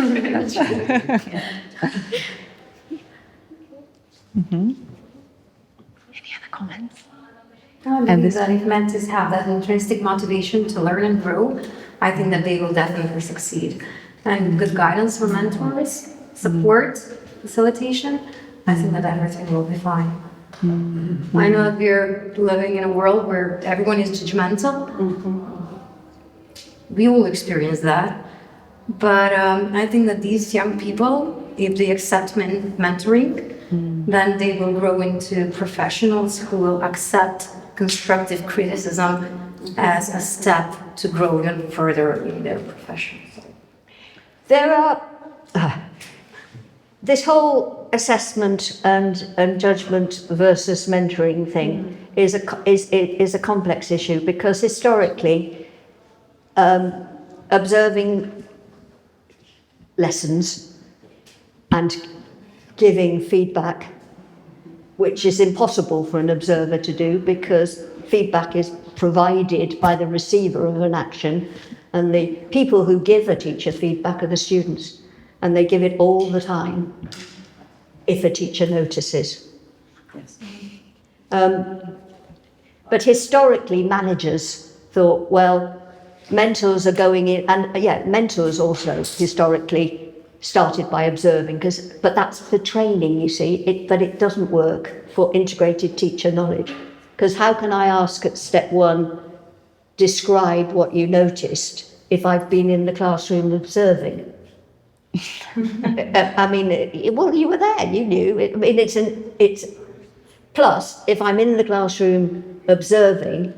other comments? I believe that if mentees have that intrinsic motivation to learn and grow, I think that they will definitely succeed. And good guidance from mentors, support, facilitation, I think that everything will be fine. I know that we're living in a world where everyone is judgmental. We will experience that. But I think that these young people, if they accept mentoring, then they will grow into professionals who will accept constructive criticism as a step to grow even further in their profession. There are this whole assessment and judgment versus mentoring thing is a complex issue, because historically observing lessons and giving feedback, which is impossible for an observer to do, because feedback is provided by the receiver of an action, and the people who give a teacher feedback are the students, and they give it all the time if a teacher notices. Yes. But historically, managers thought, well, mentors are going in, and mentors also historically started by observing, but that's for training, you see, but it doesn't work for integrated teacher knowledge. Because how can I ask at step one, describe what you noticed, if I've been in the classroom observing? I mean, well, you were there, you knew. I mean, it's plus, if I'm in the classroom observing,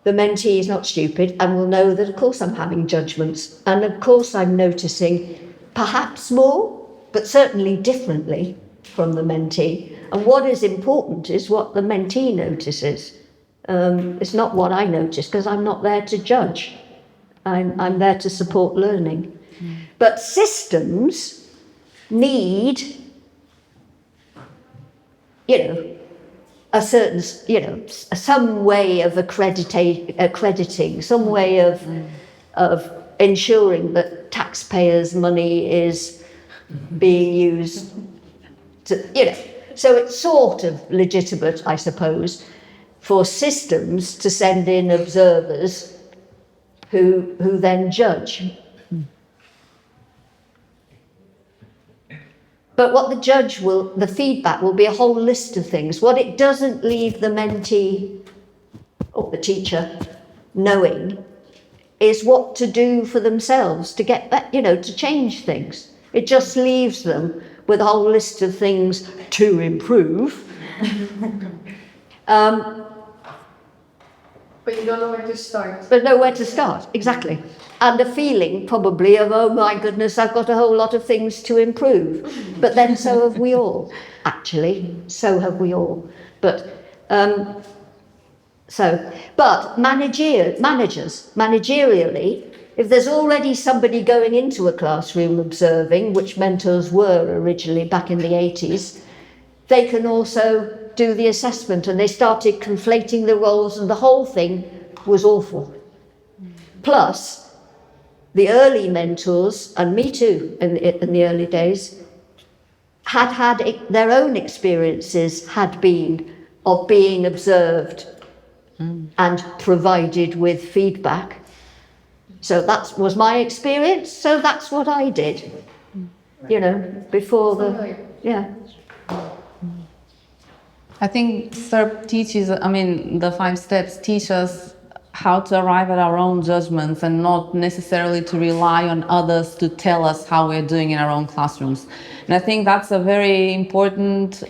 the mentee is not stupid and will know that, of course, I'm having judgments. And of course, I'm noticing perhaps more, but certainly differently from the mentee. And what is important is what the mentee notices. It's not what I notice, because I'm not there to judge. I'm there to support learning. But systems need, a certain, some way of accrediting, some way of ensuring that taxpayers' money is being used to, So it's sort of legitimate, I suppose, for systems to send in observers who then judge. But what the feedback will be a whole list of things. What it doesn't leave the mentee or the teacher knowing is what to do for themselves to get that, to change things. It just leaves them with a whole list of things to improve. But you don't know where to start. But know where to start, exactly. And a feeling probably of, oh my goodness, I've got a whole lot of things to improve. But then so have we all. Actually, so have we all. But But managerially, if there's already somebody going into a classroom observing, which mentors were originally back in the 80s, they can also do the assessment, and they started conflating the roles, and the whole thing was awful. Plus, the early mentors, and me too in the early days, had their own experiences had been of being observed and provided with feedback. So that was my experience, so that's what I did, you know, before the, yeah. I think SIRP teaches, I mean, the 5 steps teach us how to arrive at our own judgments and not necessarily to rely on others to tell us how we're doing in our own classrooms. And I think that's a very important,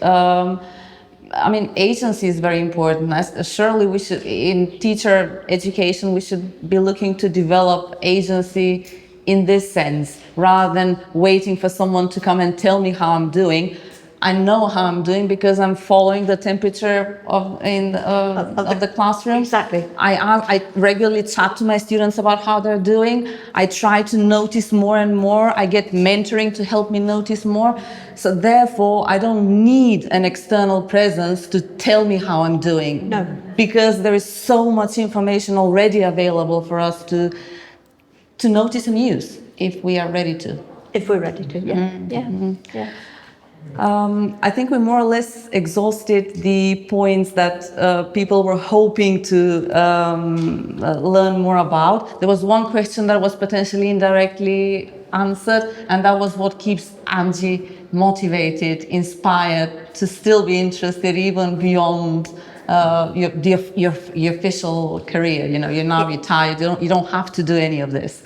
I mean, agency is very important. Surely we should, in teacher education, we should be looking to develop agency in this sense, rather than waiting for someone to come and tell me how I'm doing. I know how I'm doing because I'm following the temperature of the classroom. Exactly. I regularly chat to my students about how they're doing. I try to notice more and more. I get mentoring to help me notice more. So therefore, I don't need an external presence to tell me how I'm doing. No. Because there is so much information already available for us to notice and use if we are ready to. If we're ready to, yeah. Mm-hmm. Yeah. I think we more or less exhausted the points that people were hoping to learn more about. There was one question that was potentially indirectly answered, and that was what keeps Angi motivated, inspired to still be interested even beyond your official career. You know, you're now retired. You don't have to do any of this.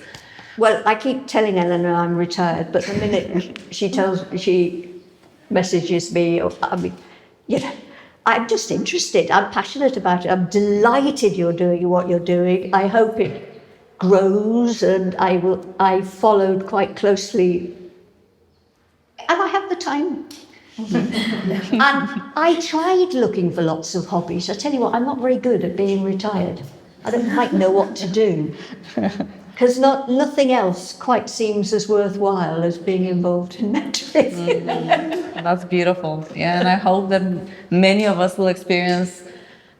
Well, I keep telling Eleanor I'm retired, but the minute she messages me, or, I mean, you know, I'm just interested. I'm passionate about it. I'm delighted you're doing what you're doing. I hope it grows, and I followed quite closely, and I have the time. And I tried looking for lots of hobbies. I tell you what, I'm not very good at being retired. I don't quite know what to do. Because nothing else quite seems as worthwhile as being involved in mentoring. That's beautiful. Yeah, and I hope that many of us will experience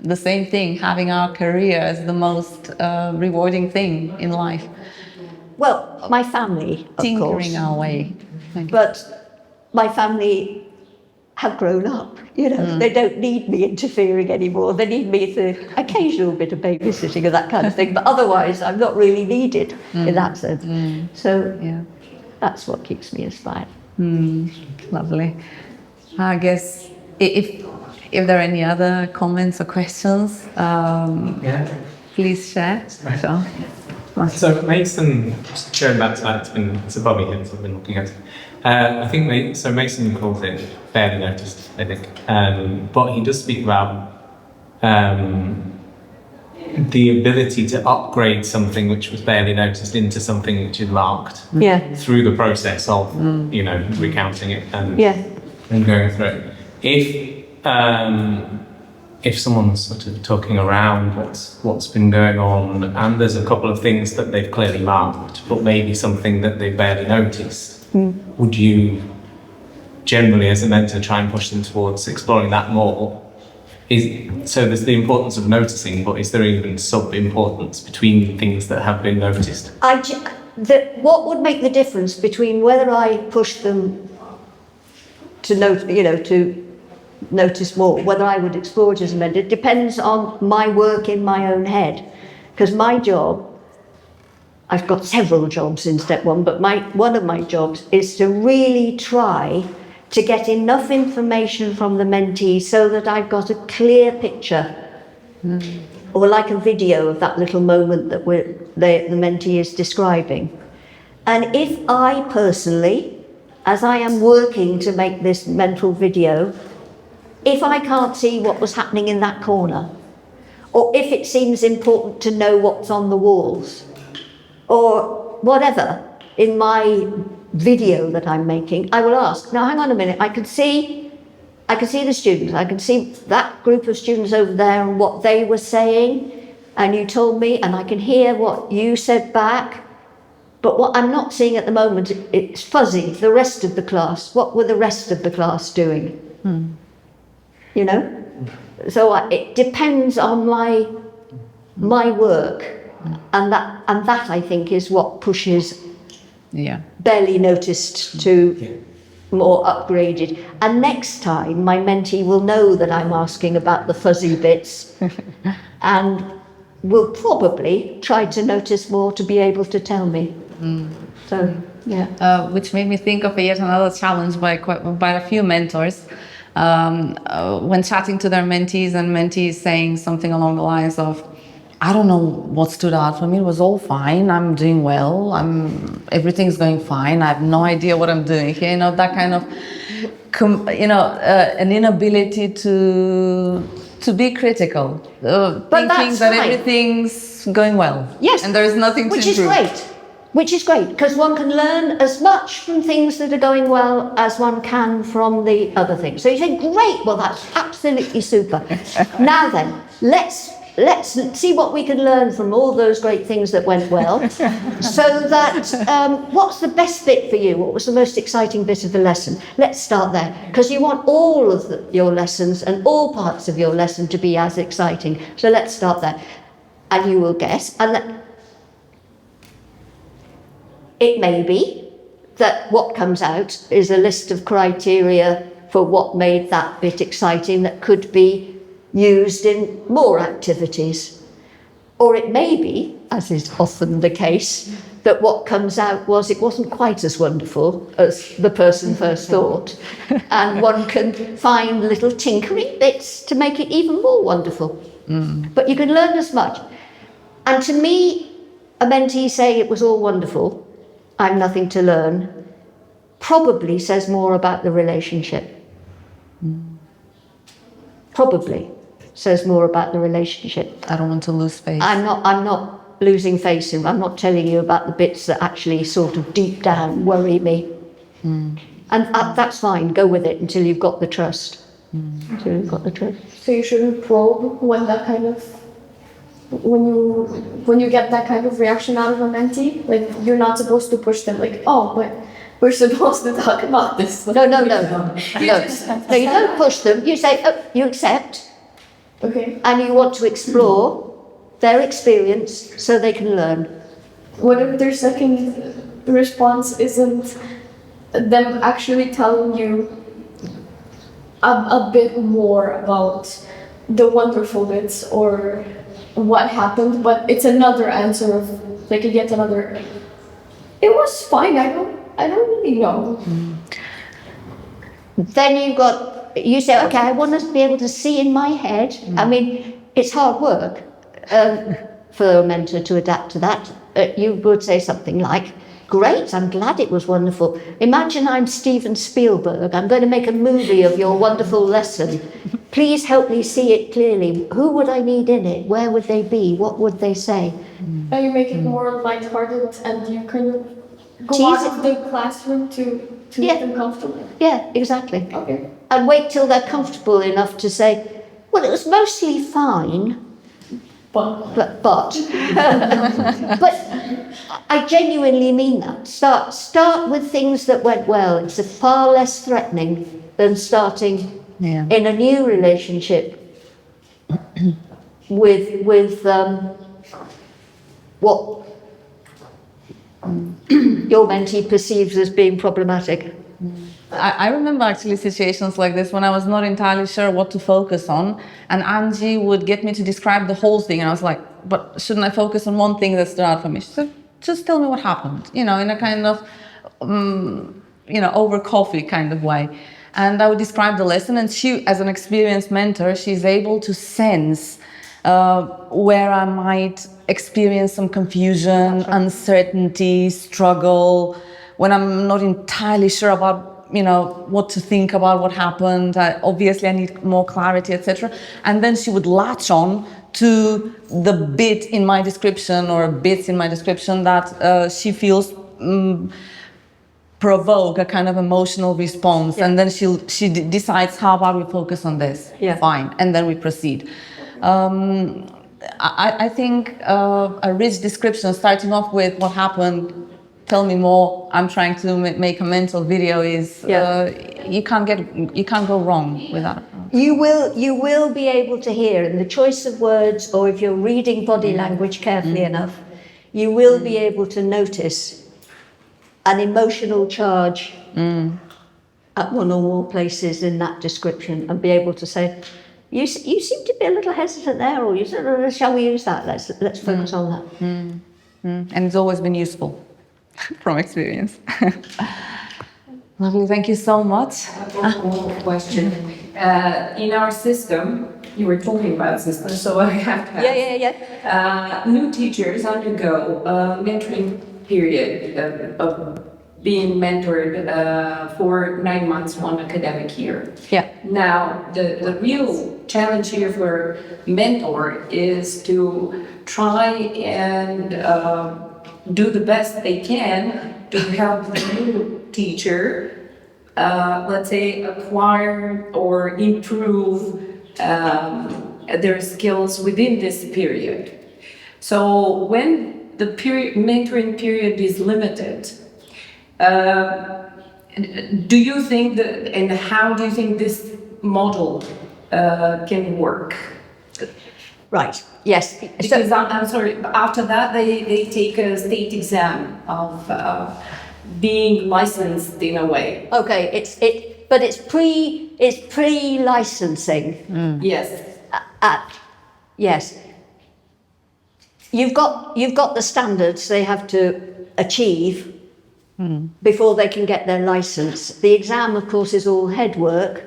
the same thing, having our career as the most rewarding thing in life. Well, my family, of Tinkering course. our way. But my family have grown up, you know. They don't need me interfering anymore. They need me for occasional bit of babysitting and that kind of thing, but otherwise I'm not really needed in that sense. So Yeah. that's what keeps me inspired. Lovely. I guess if there are any other comments or questions, please share. Sure. So Mason, just going back to that, it's a Bobby hint I've been looking at. I think Mason calls it fairly noticed, I think. But he does speak about the ability to upgrade something which was barely noticed into something which is marked through the process of, you know, recounting it and going through it. If someone's sort of talking around what's been going on, and there's a couple of things that they've clearly marked, but maybe something that they've barely noticed, would you generally, as a mentor, try and push them towards exploring that more? So there's the importance of noticing, but is there even sub-importance between things that have been noticed? What would make the difference between whether I push them to notice more, whether I would explore it as a mentor, it depends on my work in my own head. Because my job, I've got several jobs in step one, but one of my jobs is to really try to get enough information from the mentee so that I've got a clear picture, or like a video of that little moment that the mentee is describing. And if I personally, as I am working to make this mental video, if I can't see what was happening in that corner, or if it seems important to know what's on the walls, or whatever in my video that I'm making, I will ask, now hang on a minute, I can see I can see the students. I can see that group of students over there and what they were saying, and you told me, and I can hear what you said back. But what I'm not seeing at the moment, it's fuzzy. The rest of the class. What were the rest of the class doing? You know? So it depends on my work, and that I think is what pushes barely noticed to more upgraded. And next time my mentee will know that I'm asking about the fuzzy bits and will probably try to notice more to be able to tell me. So which made me think of yet another challenge by a few mentors. When chatting to their mentees and mentees saying something along the lines of, I don't know what stood out for me, it was all fine, I'm doing well, everything's going fine, I have no idea what I'm doing here, you know, that kind of, an inability to be critical, thinking that everything's going well. Yes. And there's nothing to improve. Which is great, because one can learn as much from things that are going well as one can from the other things. So you think, great, well, that's absolutely super. Now then, let's see what we can learn from all those great things that went well. So that, what's the best bit for you? What was the most exciting bit of the lesson? Let's start there, because you want all of your lessons and all parts of your lesson to be as exciting. So let's start there. And you will guess, and it may be that what comes out is a list of criteria for what made that bit exciting that could be used in more activities. Or it may be, as is often the case, that what comes out was it wasn't quite as wonderful as the person first thought. And one can find little tinkering bits to make it even more wonderful. But you can learn as much. And to me, a mentee saying it was all wonderful, I'm nothing to learn, probably says more about the relationship. Probably says more about the relationship. I don't want to lose face. I'm not losing face. I'm not telling you about the bits that actually sort of deep down worry me. And that's fine. Go with it until you've got the trust. Until you've got the trust. So you shouldn't probe when that kind of, when you get that kind of reaction out of a mentee. Like, you're not supposed to push them. Like, oh, but we're supposed to talk about this. No. No, you don't push them. You say, oh, you accept. Okay. And you want to explore their experience so they can learn. What if their second response isn't them actually telling you a bit more about the wonderful bits or what happened, but it's another answer of, like, yet another, it was fine, I don't really know. Then you say, okay, I want to be able to see in my head. I mean, it's hard work for a mentor to adapt to that. You would say something like, great, I'm glad it was wonderful. Imagine I'm Steven Spielberg. I'm going to make a movie of your wonderful lesson. Please help me see it clearly. Who would I need in it? Where would they be? What would they say? And you make it more lighthearted and you kind of go Tease out of the classroom to make them comfortable. Yeah, exactly. Okay. And wait till they're comfortable enough to say, well, it was mostly fine, but but I genuinely mean that. Start with things that went well. It's far less threatening than starting in a new relationship with what your mentee perceives as being problematic. I remember actually situations like this when I was not entirely sure what to focus on, and Angi would get me to describe the whole thing, and I was like, but shouldn't I focus on one thing that stood out for me? She said, just tell me what happened, in a kind of, over coffee kind of way. And I would describe the lesson, and she, as an experienced mentor, she's able to sense where I might experience some confusion, uncertainty, struggle, when I'm not entirely sure about, what to think about what happened. Obviously, I need more clarity, etc. And then she would latch on to the bit in my description or bits in my description that she feels provoke a kind of emotional response, and then she decides, how about we focus on this? Fine, and then we proceed. I think a rich description, starting off with what happened, tell me more, I'm trying to make a mental video, is you can't go wrong with that. You will be able to hear in the choice of words, or if you're reading body language carefully enough, you will be able to notice an emotional charge at one or more places in that description, and be able to say, you seem to be a little hesitant there, or you said, shall we use that? Let's focus on that. And it's always been useful from experience. Lovely, thank you so much. One question. In our system, you were talking about system, so I have to ask. New teachers undergo a mentoring period of being mentored for 9 months, 1 academic year. Now, the real challenge here for mentor is to try and do the best they can to help the new teacher, let's say, acquire or improve their skills within this period. So when the mentoring period is limited, do you think that, and how do you think this model can work? Right, yes. Because I'm sorry, after that they take a state exam of being licensed in a way. Okay, but it's pre-licensing. Yes. Yes. You've got the standards they have to achieve before they can get their license. The exam, of course, is all head work.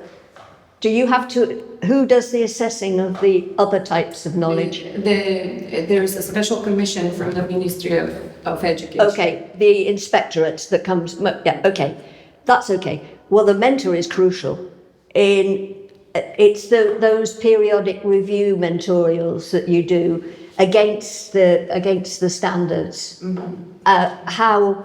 Do you have to? Who does the assessing of the other types of knowledge? There's a special commission from the Ministry of Education. Okay, the inspectorate that comes. Okay, that's okay. Well, the mentor is crucial. It's those periodic review mentorials that you do against the standards. How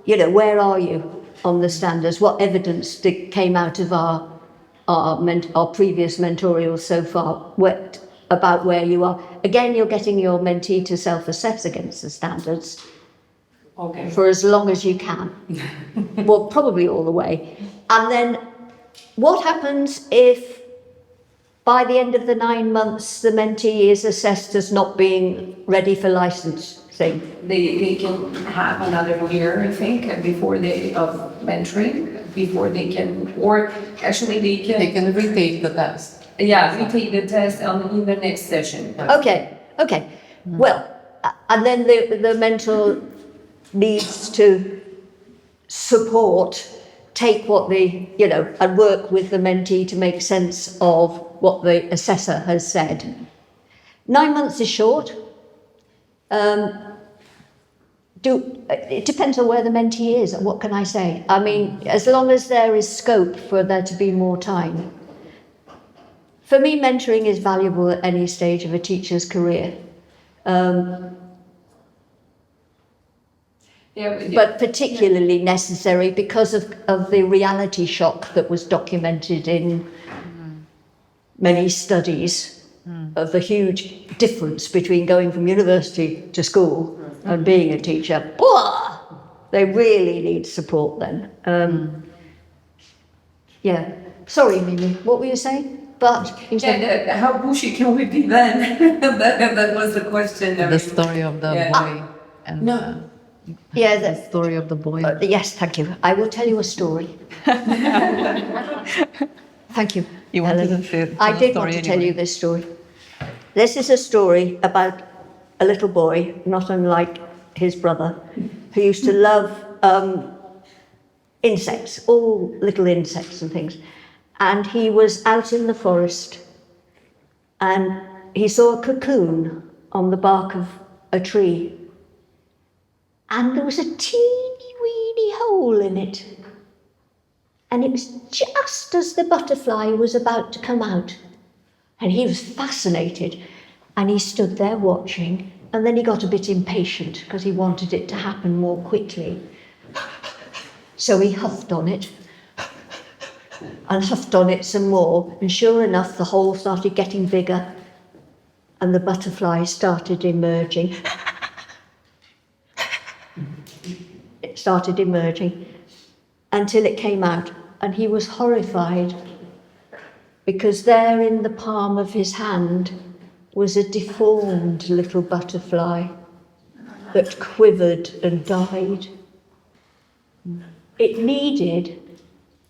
where are you on the standards? What evidence came out of our previous mentorials so far about where you are? Again, you're getting your mentee to self-assess against the standards for as long as you can. Well, probably all the way. And then what happens if by the end of the 9 months the mentee is assessed as not being ready for licensing? They can have another year, I think, before of mentoring, before they can, or actually they can retake the test. Yeah, retake the test in the next session. Okay. Well, and then the mentor needs to take what and work with the mentee to make sense of what the assessor has said. 9 months is short. It depends on where the mentee is. What can I say? I mean, as long as there is scope for there to be more time. For me, mentoring is valuable at any stage of a teacher's career. But particularly necessary because of the reality shock that was documented in many studies of the huge difference between going from university to school and being a teacher. They really need support then. Sorry, Mimi, what were you saying? But how pushy can we be then? that was the question. The story of the boy. The story of the boy. Yes, thank you. I will tell you a story. Thank you. You wanted to share I did want to tell you this story. This is a story about a little boy, not unlike his brother, who used to love insects, all little insects and things. And he was out in the forest and he saw a cocoon on the bark of a tree. And there was a teeny weeny hole in it. And it was just as the butterfly was about to come out. And he was fascinated. And he stood there watching. And then he got a bit impatient because he wanted it to happen more quickly. So he huffed on it and huffed on it some more, and sure enough, the hole started getting bigger and the butterfly started emerging. It started emerging until it came out, and he was horrified because there in the palm of his hand was a deformed little butterfly that quivered and died. It needed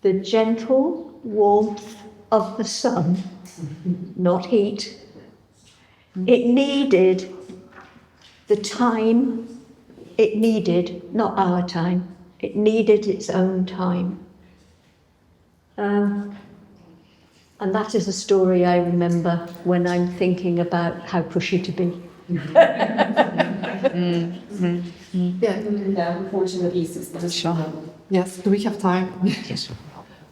the gentle warmth of the sun, not heat. It needed the time it needed, not our time. It needed its own time. And that is a story I remember when I'm thinking about how pushy to be. Yeah, unfortunately, Sure. Yes, do we have time? Yes.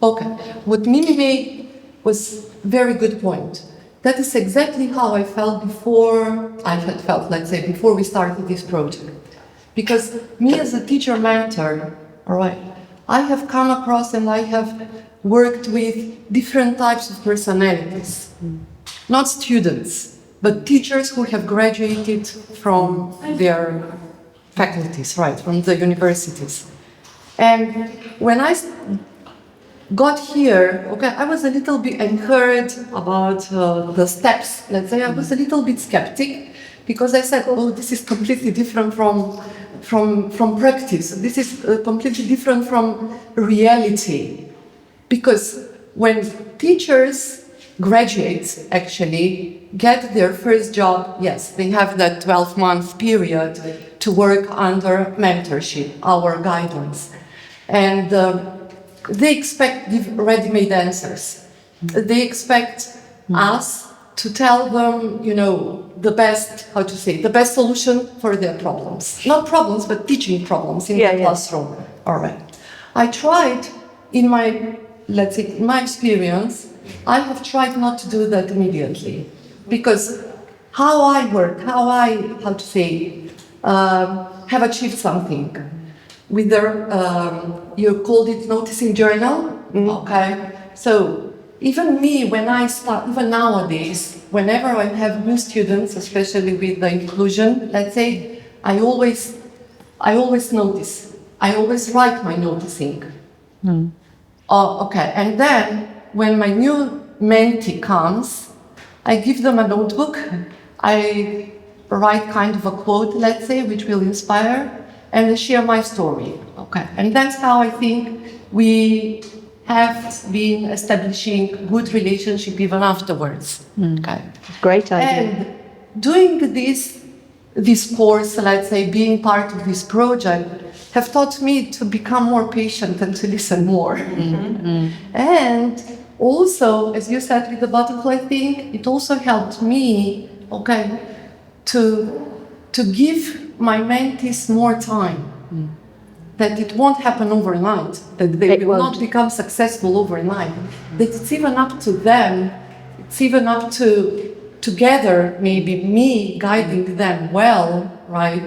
Okay. What Mimi made was very good point. That is exactly how I felt before, let's say, before we started this project. Because me as a teacher mentor, all right, I have come across and I have worked with different types of personalities. Not students, but teachers who have graduated from their faculties, right, from the universities. And when I got here, okay, I was a little bit encouraged about the steps. Let's say I was a little bit skeptic because I said, oh, this is completely different from practice. This is completely different from reality. Because when teachers graduates actually get their first job, yes, they have that 12-month period to work under mentorship, our guidance. And they expect ready-made answers. They expect us to tell them, you know, the best, the best solution for their problems. Not problems, but teaching problems in the classroom. All right. I tried in my, let's say, in my experience, I have tried not to do that immediately. Because how I work, have achieved something. With you called it noticing journal, okay? So even me, when I start, even nowadays, whenever I have new students, especially with the inclusion, let's say, I always notice. I always write my noticing. Okay, and then when my new mentee comes, I give them a notebook. I write kind of a quote, let's say, which will inspire, and share my story. Okay, and that's how I think we have been establishing good relationship even afterwards. Okay, Great idea. and doing this course, let's say, being part of this project, have taught me to become more patient and to listen more. And also, as you said with the butterfly thing, it also helped me, okay, to give my mentees more time. That it won't happen overnight, that they will not become successful overnight, that it's even up to them, it's even up to together, maybe me guiding them well, right?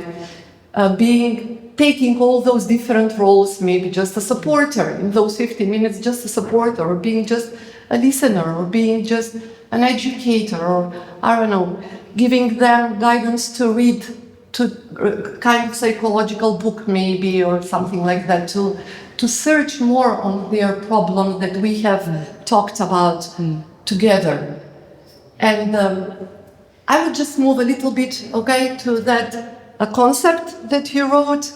Taking all those different roles, maybe just a supporter in those 50 minutes, just a supporter, or being just a listener, or being just an educator, or I don't know, giving them guidance to read to kind of psychological book maybe, or something like that, to search more on their problem that we have talked about together. And I would just move a little bit, okay, to that a concept that you wrote,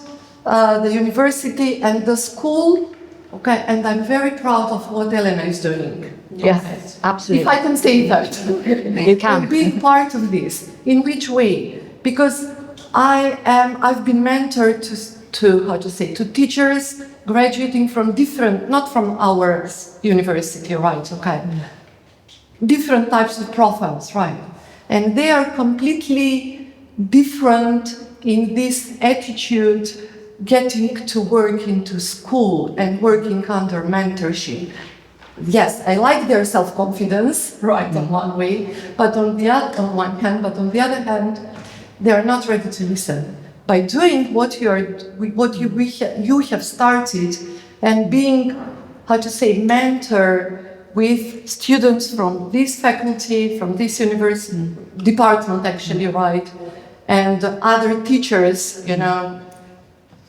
the university and the school, okay, and I'm very proud of what Elena is doing. Yes, absolutely. If I can say that. You can. Being part of this. In which way? Because I've been mentored to teachers graduating from different, not from our university, right, okay, different types of profiles, right, and they are completely different in this attitude getting to work into school and working under mentorship. Yes, I like their self-confidence, right, on one way, but on the other hand, they are not ready to listen. By doing what you have started, And being, how to say, mentor with students from this faculty, from this university, department actually, right? And other teachers, you know,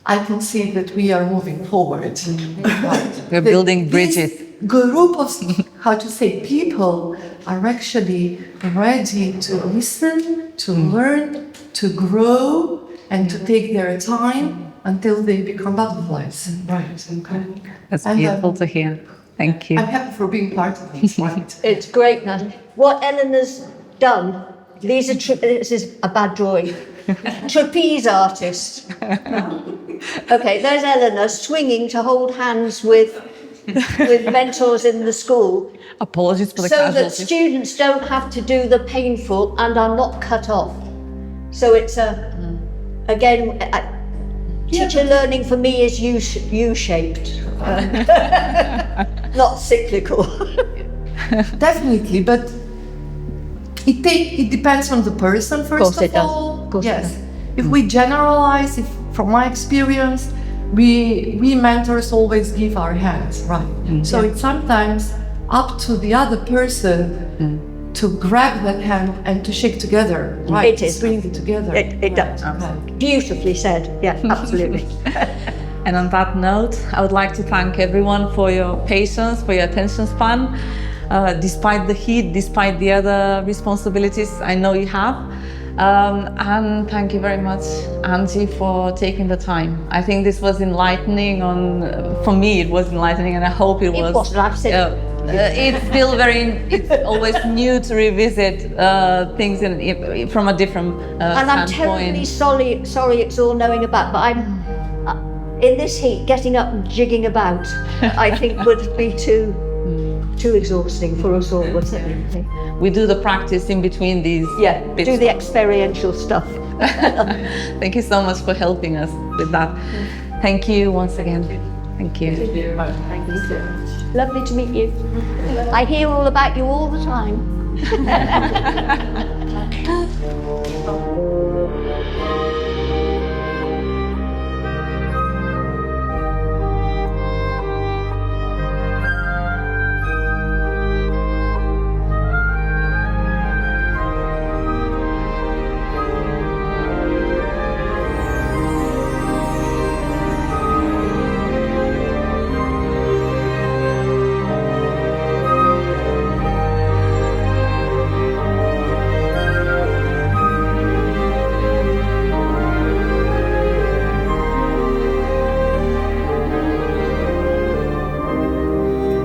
I can see that we are moving forward. Right? We're building bridges. This group of, how to say, people are actually ready to listen, to learn, to grow, and to take their time until they become butterflies. Right. Okay. That's beautiful to hear. Thank you. I'm happy for being part of this. Right. It's great, Nat. What Eleanor's done, these are this is a bad drawing. Trapeze artist. Okay, there's Eleanor swinging to hold hands with mentors in the school. Apologies for the so casualties. that students don't have to do the painful and are not cut off. So it's teacher learning for me is U-shaped, not cyclical. Definitely, but it depends on the person first of all. Of course it does. If we generalize, from my experience, we mentors always give our hands, right? So it's sometimes up to the other person to grab that hand and to shake together, right? It is. Bring it together. It does. Right. Beautifully said. Yeah, absolutely. And on that note, I would like to thank everyone for your patience, for your attention span. Despite the heat, despite the other responsibilities I know you have. And thank you very much, Angi, for taking the time. I think this was enlightening. For me, it was enlightening, and I hope it was. It was, I've said. It's still it's always new to revisit things from a different and I'm terribly sorry it's all knowing about, but I'm in this heat, getting up and jigging about, I think would be too exhausting for us all, wouldn't it? We do the practice in between these. Yeah, do the experiential stuff. Thank you so much for helping us with that. Thank you once again. Thank you. Thank you so much. Lovely to meet you. I hear all about you all the time.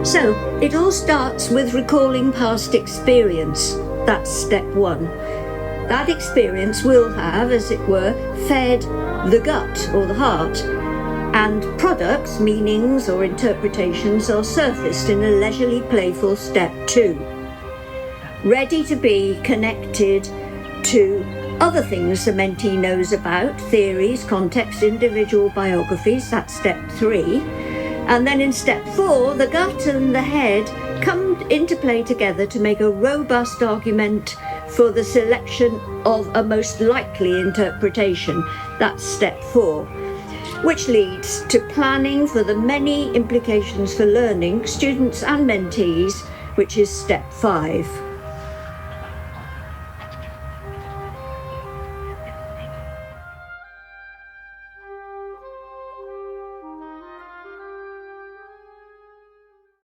So, it all starts with recalling past experience. That's step one. That experience will have, as it were, fed the gut or the heart, and products, meanings or interpretations are surfaced in a leisurely playful step two. Ready to be connected to other things the mentee knows about, theories, context, individual biographies, that's step three. And then in step four, the gut and the head come into play together to make a robust argument for the selection of a most likely interpretation. That's step four, which leads to planning for the many implications for learning, students and mentees, which is step five.